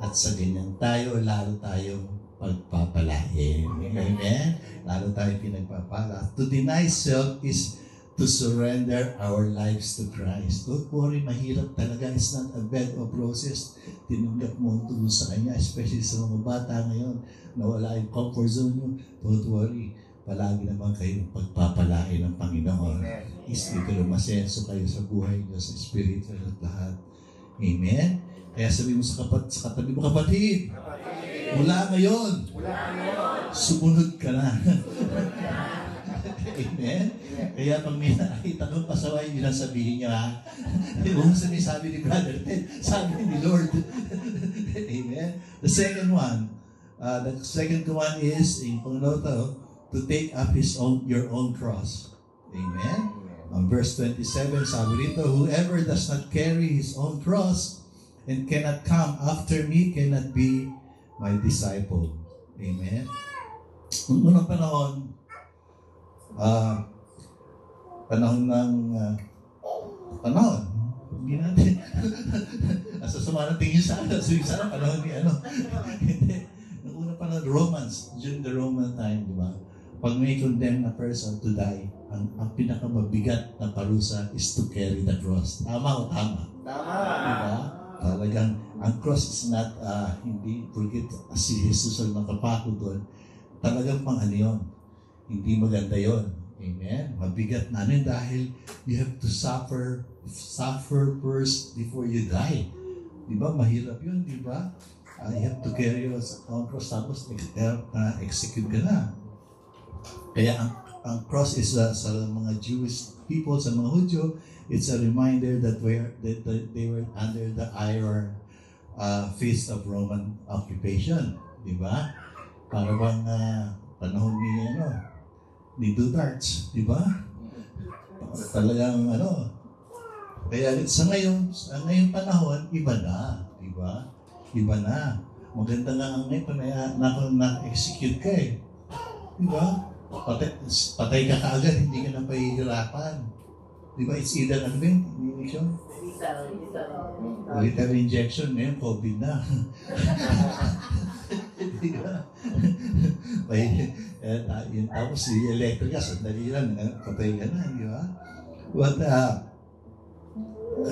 at sa ganyan tayo lalo tayong pagpapalain. Amen? Lalo tayong pinagpapala. To deny self is to surrender our lives to Christ. Don't worry, mahirap talaga. It's not a bed of roses. tinanggap mo ang tungkol sa Kanya, especially sa mga bata ngayon na wala yung comfort zone nyo, don't worry. Palagi naman kayo pagpapalain ng Panginoon. Espiritual masenso kayo sa buhay nyo, sa spiritual at lahat. Amen? Kaya sabi mo sa katabi mo, kapatid, mula ngayon, sumunod ka na. Amen? Kaya pag may nakakita kong pasaway, yun ang sabihin niya, ha? Huwag mo sabi ni Brother Ted, sabi ni Lord. Amen? The second one is, in Panginoon, to take up your own cross. Amen? Verse 27, sabi rito, whoever does not carry his own cross and cannot come after me cannot be my disciple. Amen? Noong unang panahon, hindi natin, asa sama ng tingin sa sana, panahon ni hindi. Noong unang panahon, Romans, during the Roman time, di ba? Pag may condemn na person to die, ang pinakamabigat na parusa is to carry the cross. Tama o tama? Tama! Diba? Talagang, ang cross is not, hindi, forget, si Jesus ang nakapako doon. Talagang pang ano yun. Hindi maganda yun. Amen? Mabigat namin dahil you have to suffer first before you die. Diba? Mahirap yun, diba? You have to carry your own cross, tapos execute ka na. Kaya ang cross is sa mga Jewish people, sa mga Hudyo, it's a reminder that they were under the iron fist of Roman occupation, di ba? Para bang panahon ni Duterte, di ba? Talagang kaya sa ngayong panahon, iba na, di ba? Iba na. Maganda nga ang ngayon, na-execute ka di ba? Patay ka kaagad, hindi ka na pahihirapan. Di ba? It's either, injection? Lethal injection. Ngayon, COVID na. Di ba? Tapos si electric gas, sandali lang, patay ka na, di ba? But,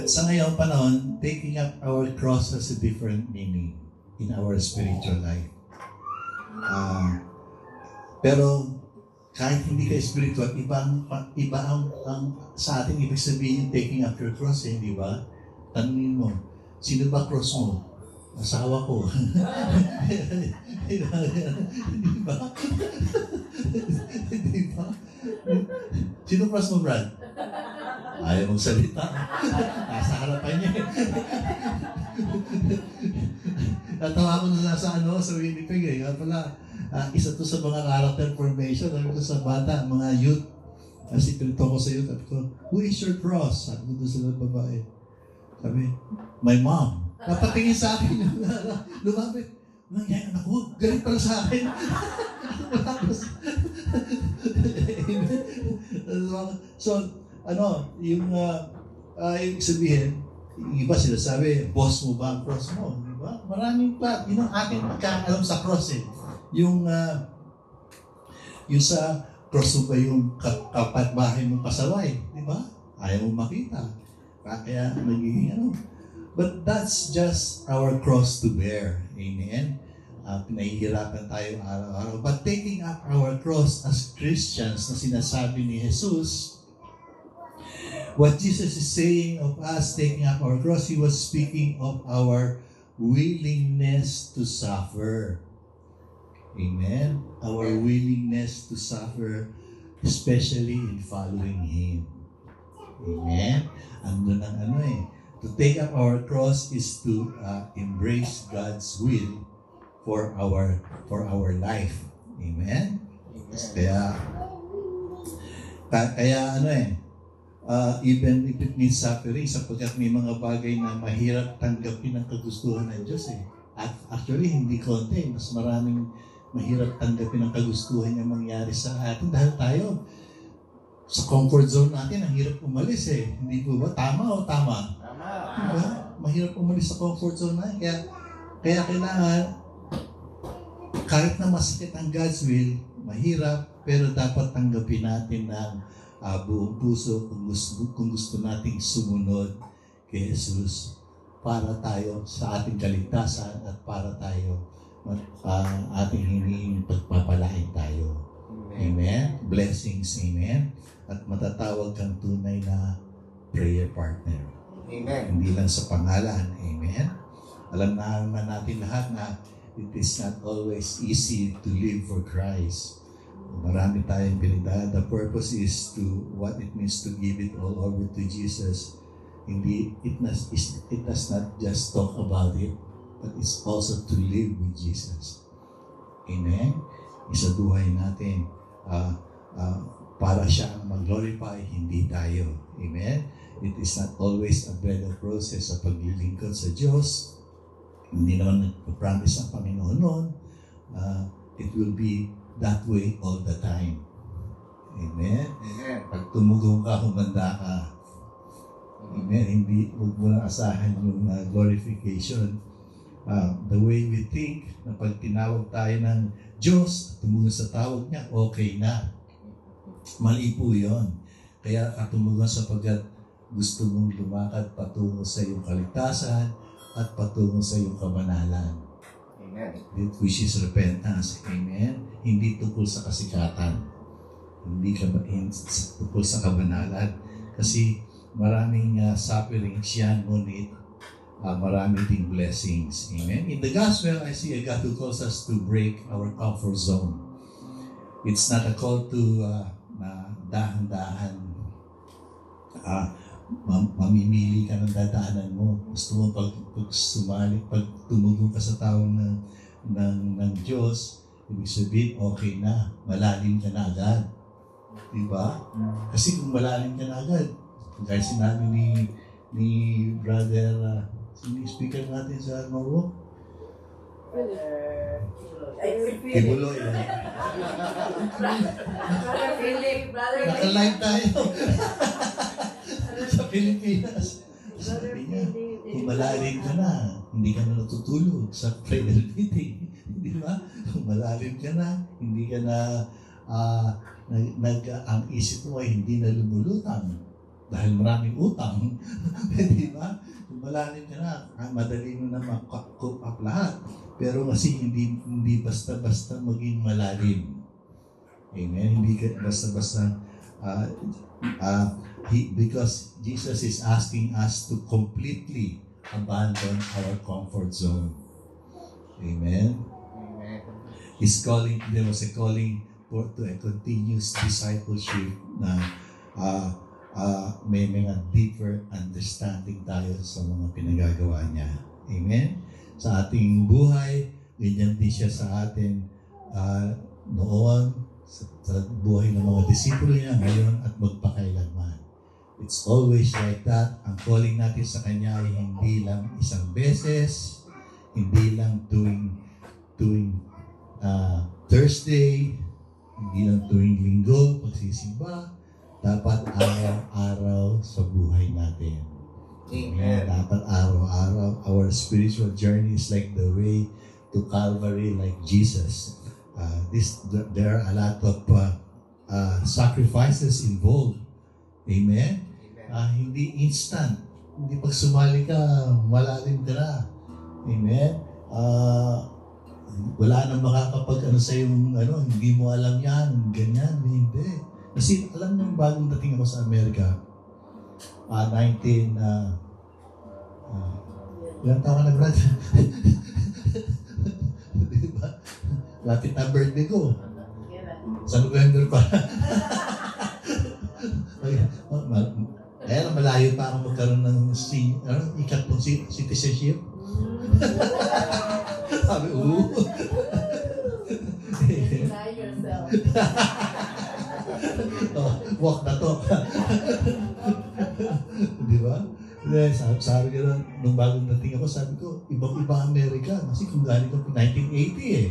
sa ngayong panahon, taking up our cross has a different meaning in our spiritual life. Pero, kahit hindi ka spiritual, iba ang sa atin ibig sabihin taking up your cross, di ba? Tanungin mo, sino ba cross mo? Asawa ko. Di ba? Di ba? Sino cross mo, Brad? Ayaw mong salita. Nasa harapan niya. Natawa ko na sa Winnipeg Nga pala, isa to sa mga character formation. Sabi ko sa bata, mga youth. Kasi pinito ko sa youth. Sabi ko, who is your cross? Sabi ko doon sa babae. Sabi, my mom. Napatingin sa akin yung lumapit. Nangyay, anak ko, galing pala sa akin. So, yung sabihin, yung iba sinasabi, boss mo ba ang cross mo? Diba? Maraming pa, yun ang ating pagkakalam sa cross Yung sa cross mo ba yung kapatbahay mong pasaway? Diba? Ayaw mo makita. Kaya nagiging But that's just our cross to bear. Amen? Pinahihirapan tayo araw-araw. But taking up our cross as Christians na sinasabi ni Jesus, what Jesus is saying of us taking up our cross, He was speaking of our willingness to suffer. Amen? Our willingness to suffer, especially in following Him. Amen? Andun ang to take up our cross is to embrace God's will for our life. Amen? Kaya even if it means suffering, sapagkat may mga bagay na mahirap tanggapin ang kagustuhan ng Diyos At actually, hindi konti. Mas maraming mahirap tanggapin ang kagustuhan niya mangyari sa atin dahil tayo sa comfort zone natin, ang hirap umalis Hindi po ba? Tama o tama? Diba? Mahirap umalis sa comfort zone natin. Kaya kailangan, kahit na masakit ang God's will, mahirap, pero dapat tanggapin natin ng buong puso kung gusto nating sumunod kay Jesus. para tayo sa ating kaligtasan at para tayo ating hinihingi pagpapalain tayo. Amen? Blessings, amen? At matatawag kang tunay na prayer partner. Amen. Hindi lang sa pangalan, amen? Alam naman natin lahat na it is not always easy to live for Christ. Marami tayong pinagdaan. The purpose is to what it means to give it all over to Jesus. Hindi, it does not just talk about it, but it's also to live with Jesus. Amen? Isabuhay natin para siya ang mag-glorify, hindi tayo. Amen? It is not always a better process sa paglilingkod sa Diyos. Hindi naman nag-promise ang Panginoon noon. It will be that way all the time. Amen? Amen. Pag tumugong ka, humanda ka. Amen? Hindi, huwag mo na asahan yung glorification. The way we think na pag tinawag tayo ng Diyos, tumugon sa tawag niya, okay na. Mali po yun. Kaya tumugon sapagkat gusto mong lumakad patungo sa iyong kaligtasan at patungo sa iyong kabanalan. Amen. Which is repentance. Amen? Hindi tungkol sa kasikatan. Hindi tungkol sa kabanalan. Kasi maraming sufferings yan, ngunit marami ding blessings. Amen? In the gospel, I see a God who calls us to break our comfort zone. It's not a call to na dahan-dahan mamimili ka ng dadaanan mo. Gusto mo pag tumugong ka sa tawag ng Diyos, ibig sabihin, okay na, malalim ka na agad. Diba? Kasi kung malalim ka na agad, kaya sinabi ni brother, sino speaker natin sa Norwalk? Kibuloy. Naka-live tayo. Sa Pilipinas. Sabi niya, kung malalim ka na, hindi ka na natutulog sa prayer meeting. Di ba? Kung malalim ka na, hindi ka na, ang isip mo ay hindi na lumulutang dahil maraming utang. Di ba? Kung malalim ka na, madali mo na ma-cope up lahat. Pero kasi hindi basta-basta maging malalim. Amen? Hindi ka basta-basta because Jesus is asking us to completely abandon our comfort zone. Amen? Amen. His calling, there was a calling to a continuous discipleship na may mga deeper understanding tayo sa mga pinagagawa niya. Amen? Sa ating buhay, ganyan din siya sa atin noon, sa buhay ng mga disipulo niya ngayon at magpakailanman. It's always like that. Ang calling natin sa Kanya ay hindi lang isang beses, hindi lang tuwing Thursday, hindi lang tuwing linggo, pagsisimba, dapat araw-araw sa buhay natin. Amen. Dapat araw-araw. Our spiritual journey is like the way to Calvary, like Jesus. There are a lot of sacrifices involved. Amen? Hindi instant. Hindi pag sumali ka, malalim ka na. Amen? Wala nang makakapag sa yung hindi mo alam yan, ganyan, hindi. Kasi alam nyo, bagong dating ako sa Amerika, ilang taon ka na, brad? Diba? Lapit na birthday ko. Sa November pa. Kaya na malayo pa ako magkaroon ng ikatlong citizenship. Sabi, walk na to. Di ba? Sabi ko nung bagong dating ako, sabi ko, ibang-iba Amerika. Kasi kung galing ko 1980 eh.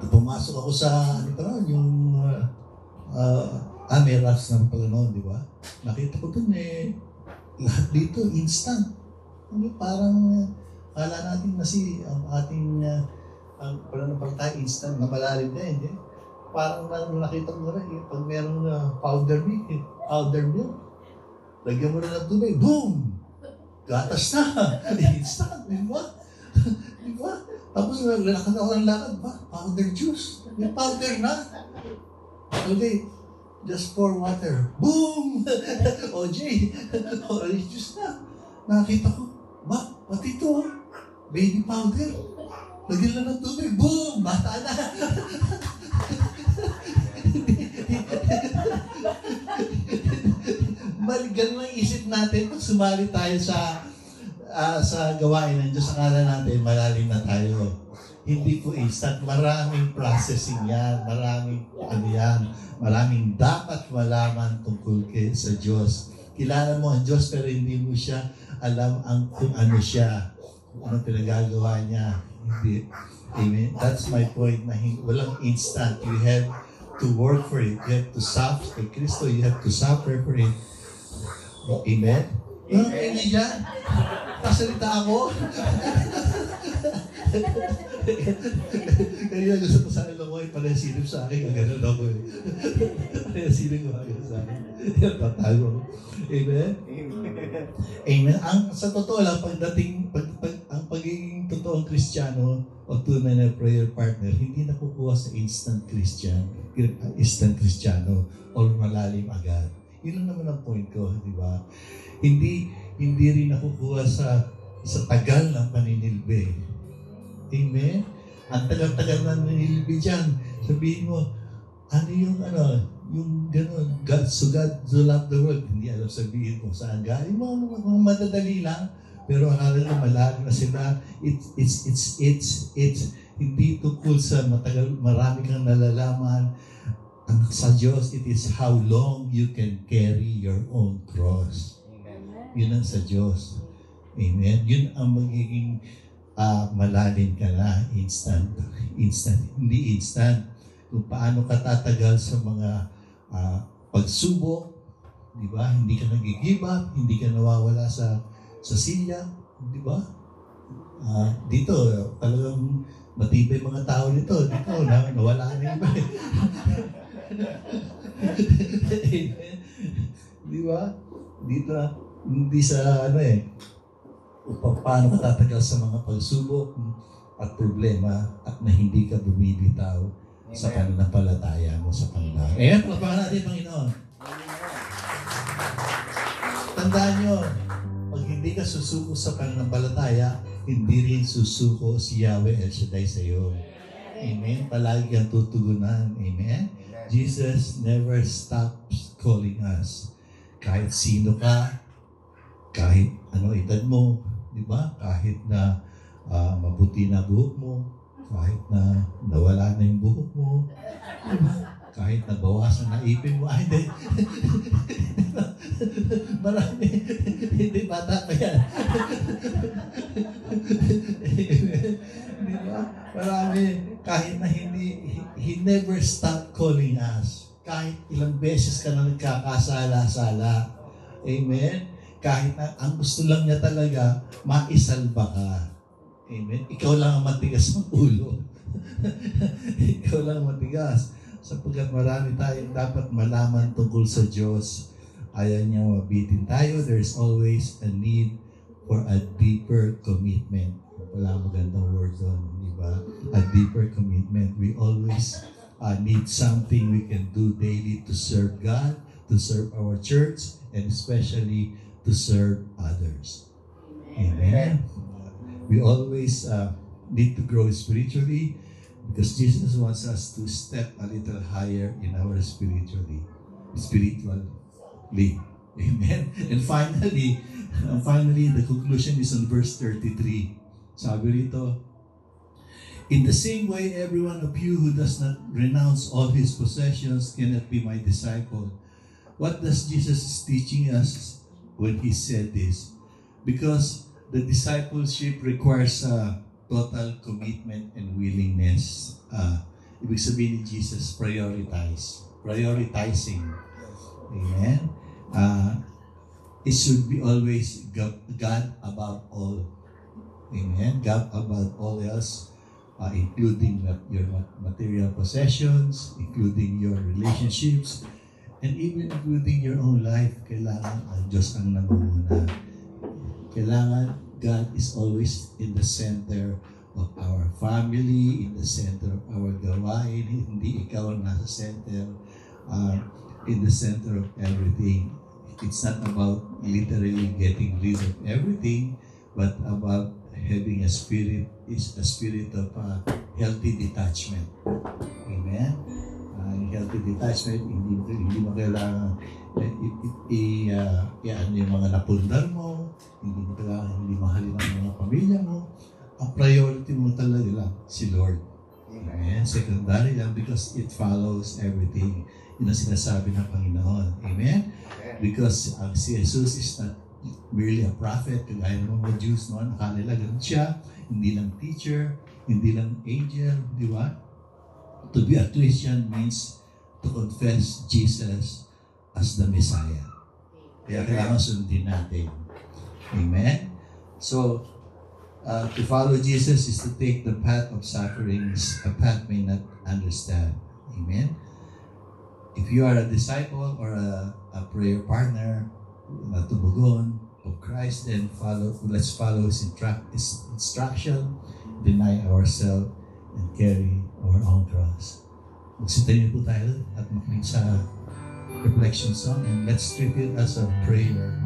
Pumasok ako sa, yung may rafts ng Panginoon, di ba? Nakita ko dun lahat dito, instant. Parang, kala natin kasi ang ating, pananampalataya instant, na malalim na hindi. Parang nakita ko rin, pag merong powder milk, lagyan mo na ng tubig, boom! gatas na. Instant, di ba? Di ba? Tapos lakad ako ng lakad ba? Powder juice. May powder na. Okay. Just pour water. Boom! OJ, orange juice na. Nakita ko, pati ito, baby powder. Lagyan lang ng tubig. Boom! Bata na. Ganun ang isip natin pag sumali tayo sa gawain ng Diyos, akala natin malalim na tayo. Hindi po instant. Maraming processing yan. Maraming dapat malaman tungkol sa Diyos. Kilala mo ang Diyos pero hindi mo siya alam kung ano siya. Kung ano pinagagawa niya. Hindi. Amen? That's my point. Walang instant. You have to work for it. You have to suffer. Kay Kristo, you have to suffer for it. Amen? Amen dyan. Kasalita ako. Kaya gusto ko sa alam ko, pala silip sa akin, gano'n ako eh. Kaya silip ko sa akin. Tatago ako. Amen? Amen. Sa totoo lang, ang pagiging totoong Kristiyano o tunay na prayer partner, hindi nakukuha sa instant Kristiyano o malalim agad. Yun lang naman ang point ko, di ba? Hindi rin nakukuha sa tagal ng paninilbi. Amen? Ang tagal-tagal na nanilbi dyan. Sabihin mo, yung gano'n, God so loved the world. Hindi alam sabihin kung saan galing. Mga madadali lang. Pero akala na malalim na sila. It's hindi tungkol sa marami kang nalalaman. Sa Diyos, it is how long you can carry your own cross. Yun ang sa Diyos. Amen? Yun ang magiging malalim ka na, instant. Hindi instant. Kung paano ka tatagal sa mga pagsubok, di ba? Hindi ka nag-give up, hindi ka nawawala sa silya, di ba? Dito, talagang matibay mga tao dito. Dito, nawala na iba. Di ba? Dito, hindi sa paano ka tatagal sa mga pagsubok at problema at na hindi ka bumibitaw sa pananampalataya mo sa Panginoon. Palapakan natin, Panginoon. Tandaan nyo, pag hindi ka susuko sa pananampalataya, hindi rin susuko si Yahweh El Shaddai sa iyo. Amen? Palagi kang tutugunan. Amen? Jesus never stops calling us. Kahit sino ka, kahit ano edad mo, di ba? Kahit na mabuti na buhok mo, kahit na nawala na yung buhok mo, diba? Kahit na bawasan na ipin mo, hindi. Marami, hindi bata pa yan. Diba? Marami, kahit na he never stopped calling us. Kahit ilang beses ka na nagkakasala-sala. Amen? Kahit na ang gusto lang niya talaga, maisalba ka. Amen? Ikaw lang ang matigas ng ulo. Ikaw lang ang matigas. Sapagkat marami tayong dapat malaman tungkol sa Diyos. Ayaw niya mabitin tayo. There's always a need for a deeper commitment. Wala magandang word doon, di ba? A deeper commitment. We always need something we can do daily to serve God, to serve our church, and especially to serve others. Amen. We always need to grow spiritually because Jesus wants us to step a little higher in our spiritually. Amen. And finally, the conclusion is on verse 33. Sabi rito, in the same way, every one of you who does not renounce all his possessions cannot be my disciple. What does Jesus teaching us when he said this? Because the discipleship requires total commitment and willingness. Ibig sabihin ni Jesus, prioritizing. Amen? It should be always God above all. Amen? God above all else, including your material possessions, including your relationships, and even including your own life. Kailangan ang Diyos ang nangunguna. Kailangan God is always in the center of our family, in the center of our gawain. Hindi ikaw ang nasa center, in the center of everything. It's not about literally getting rid of everything, but about having a spirit of healthy detachment. Amen? Healthy detachment, hindi mo kailangan ano yung mga napundar mo, hindi mo kailangan hindi mahalin ang mga pamilya mo. Ang priority mo talaga lang si Lord. Amen? Secondary lang because it follows everything. Yun ang sinasabi ng Panginoon. Amen? Because si Jesus is not merely a prophet, kagaya ng mga Jews noon, akala nila ganun siya, hindi lang teacher, hindi lang angel, di ba? To be a Christian means to confess Jesus as the Messiah. Kaya kailangan sundin natin. Amen? So, to follow Jesus is to take the path of sufferings, a path may not understand. Amen? If you are a disciple or a prayer partner, tumugon of Christ, then let's follow His instruction, deny ourselves, and carry our own cross. Magsitayin po tayo at makinig sa reflection song, and let's treat it as a prayer.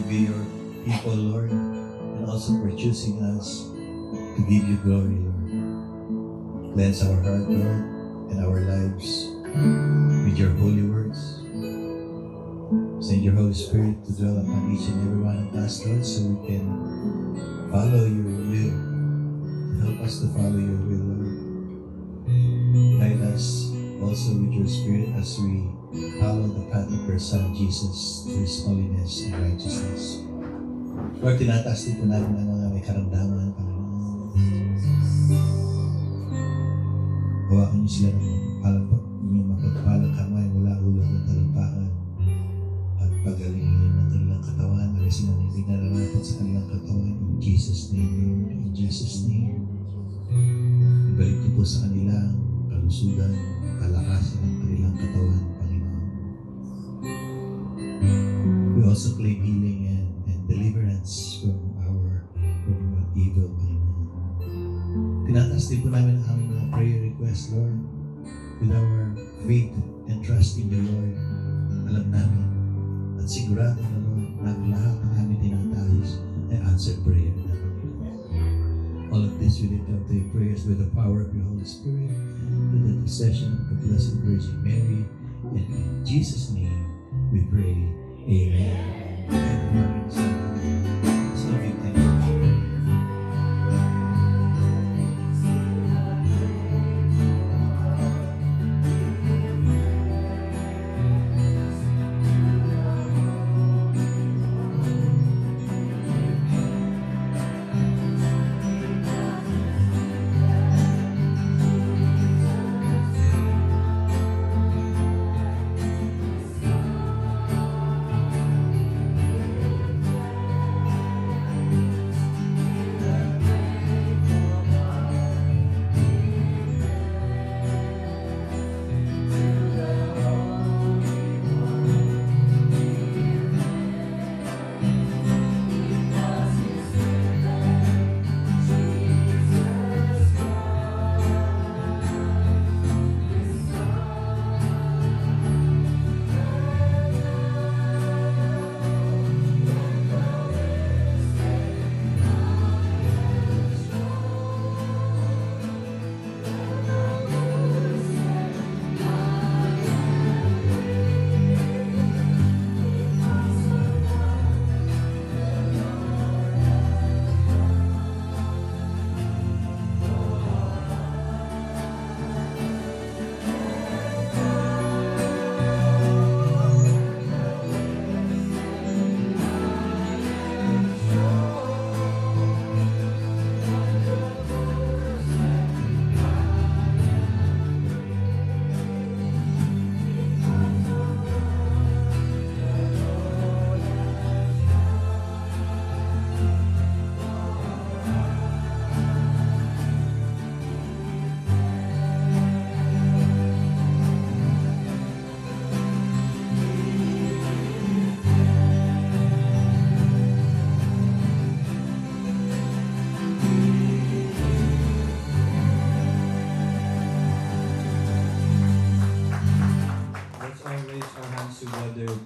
be your people, Lord, and also for choosing us to give you glory, Lord. Cleanse our heart, Lord, and our lives with your holy words. Send your Holy Spirit to dwell upon each and every one of us, Lord, so we can follow your will. Help us to follow your will, Lord. Guide us also with your Spirit as we follow the path of your Son, Jesus, to His holiness and righteousness. Lord, tinataas din po namin ang mga may karamdaman, Panginoon. Hawakan niyo sila ng inyong mapagpalang kamay mula ulo ng talampakan at pagalingin ng kanilang katawan, alisin ang hindi nararapat sa kanilang katawan. In Jesus' name, Lord. In Jesus' name. Ibalik niyo po sa kanila ang kalusugan, kalakasan ng kanilang katawan, Panginoon. We also claim healing and deliverance from evil, Panginoon. Tinataas din po namin ang aming mga prayer request, Lord. With our faith and trust in you, Lord, alam namin at sigurado na, Lord, na lahat ng aming tinataas ay answered prayer na, Panginoon. All of this we lift up to your prayers with the power of your Holy Spirit, with the intercession of the Blessed Virgin Mary, and in Jesus' name we pray. Amen. So we thank you.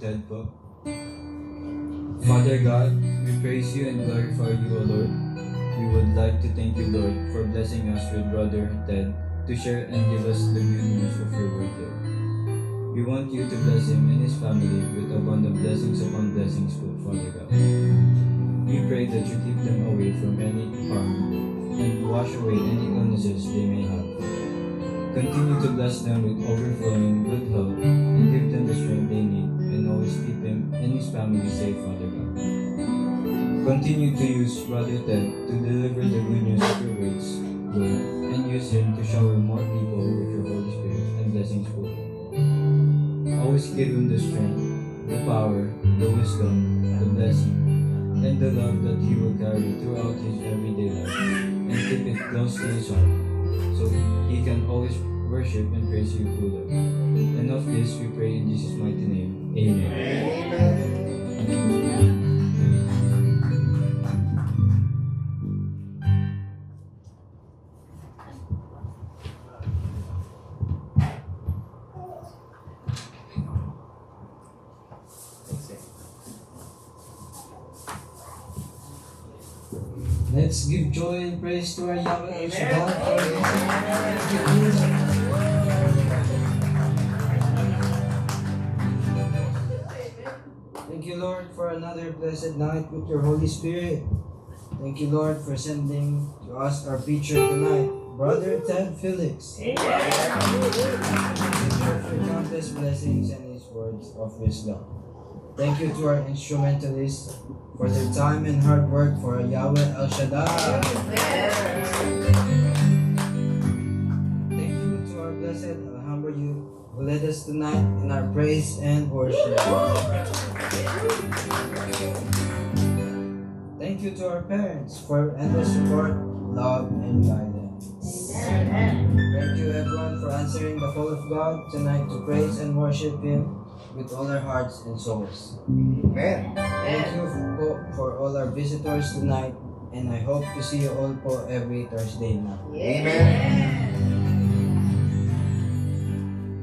Ted po. Father God, we praise you and glorify you, O Lord. We would like to thank you, Lord, for blessing us with Brother Ted to share and give us the good news of your word, Lord. We want you to bless him and his family with abundant blessings upon blessings, Father God. We pray that you keep them away from any harm and wash away any illnesses they may have. Continue to bless them with overflowing good health and give them the strength they need, and always keep him and his family safe, Father God. Continue to use Brother Ted to deliver the good news of your words, Lord, and use him to shower more people with your Holy Spirit and blessings, Lord. Always give him the strength, the power, the wisdom, the blessing, and the love that he will carry throughout his everyday life, and keep it close to his heart, so he can always worship and praise you, Lord. And of this we pray in Jesus' mighty name. Amen. Amen. Let's give joy and praise to our Yahweh El Shaddai. Thank you, Lord, for another blessed night with your Holy Spirit. Thank you, Lord, for sending to us our preacher tonight, Brother Ted Felix. Thank you for countless blessings and his words of wisdom. Thank you to our instrumentalists for their time and hard work for Yahweh El Shaddai. Thank you to our blessed Alhamdulillah who led us tonight in our praise and worship. Thank you to our parents for endless support, love, and guidance. Thank you everyone for answering the call of God tonight to praise and worship Him with all our hearts and souls. Amen. Thank you for all our visitors tonight, and I hope to see you all po every Thursday now. Amen.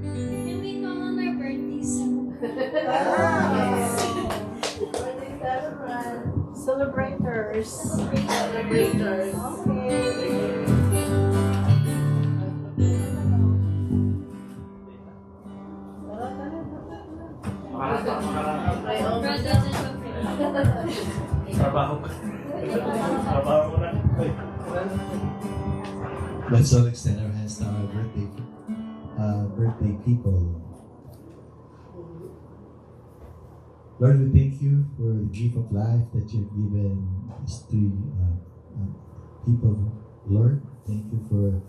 Can we call on our birthday song? Celebrators. Let's all extend our hands to our birthday people. Lord, we thank you for the gift of life that you've given these three people. Lord, thank you for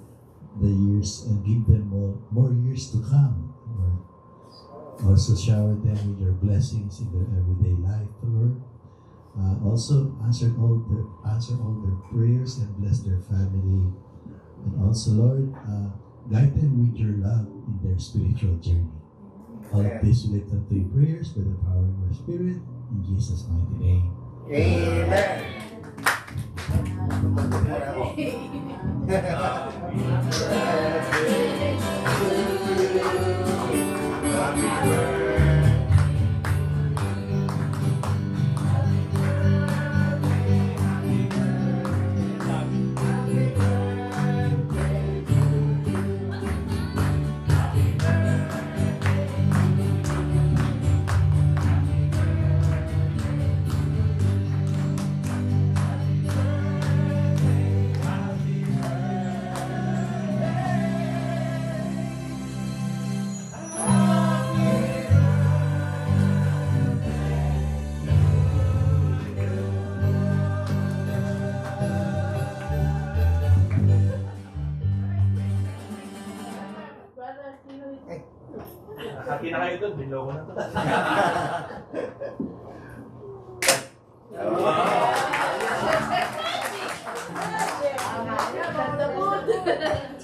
the years and give them more years to come, Lord. Also shower them with your blessings in their everyday life, Lord. Also answer all their prayers and bless their family. And also, Lord, guide them with your love in their spiritual journey. All of this we lift up to your prayers by the power of your Spirit, in Jesus' mighty name. Amen. Happy na kayo doon, binlo ko na to.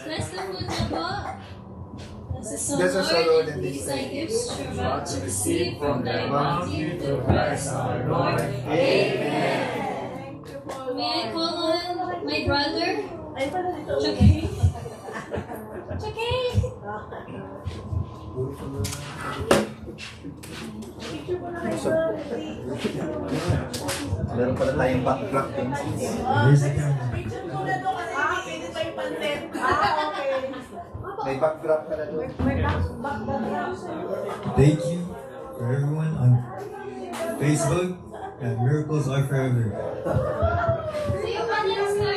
Bless the food na po. Bless Bless the us, Lord, Lord, and and these these thy gifts you're about to receive from from thy thy bounty through Christ our Lord. Amen. May I call on my brother? Chokay. Chokay! Meron pala tayong backdrop. Where's the camera? May backdrop ka na doon. Thank you for everyone on Facebook, and miracles are forever. See you on next time.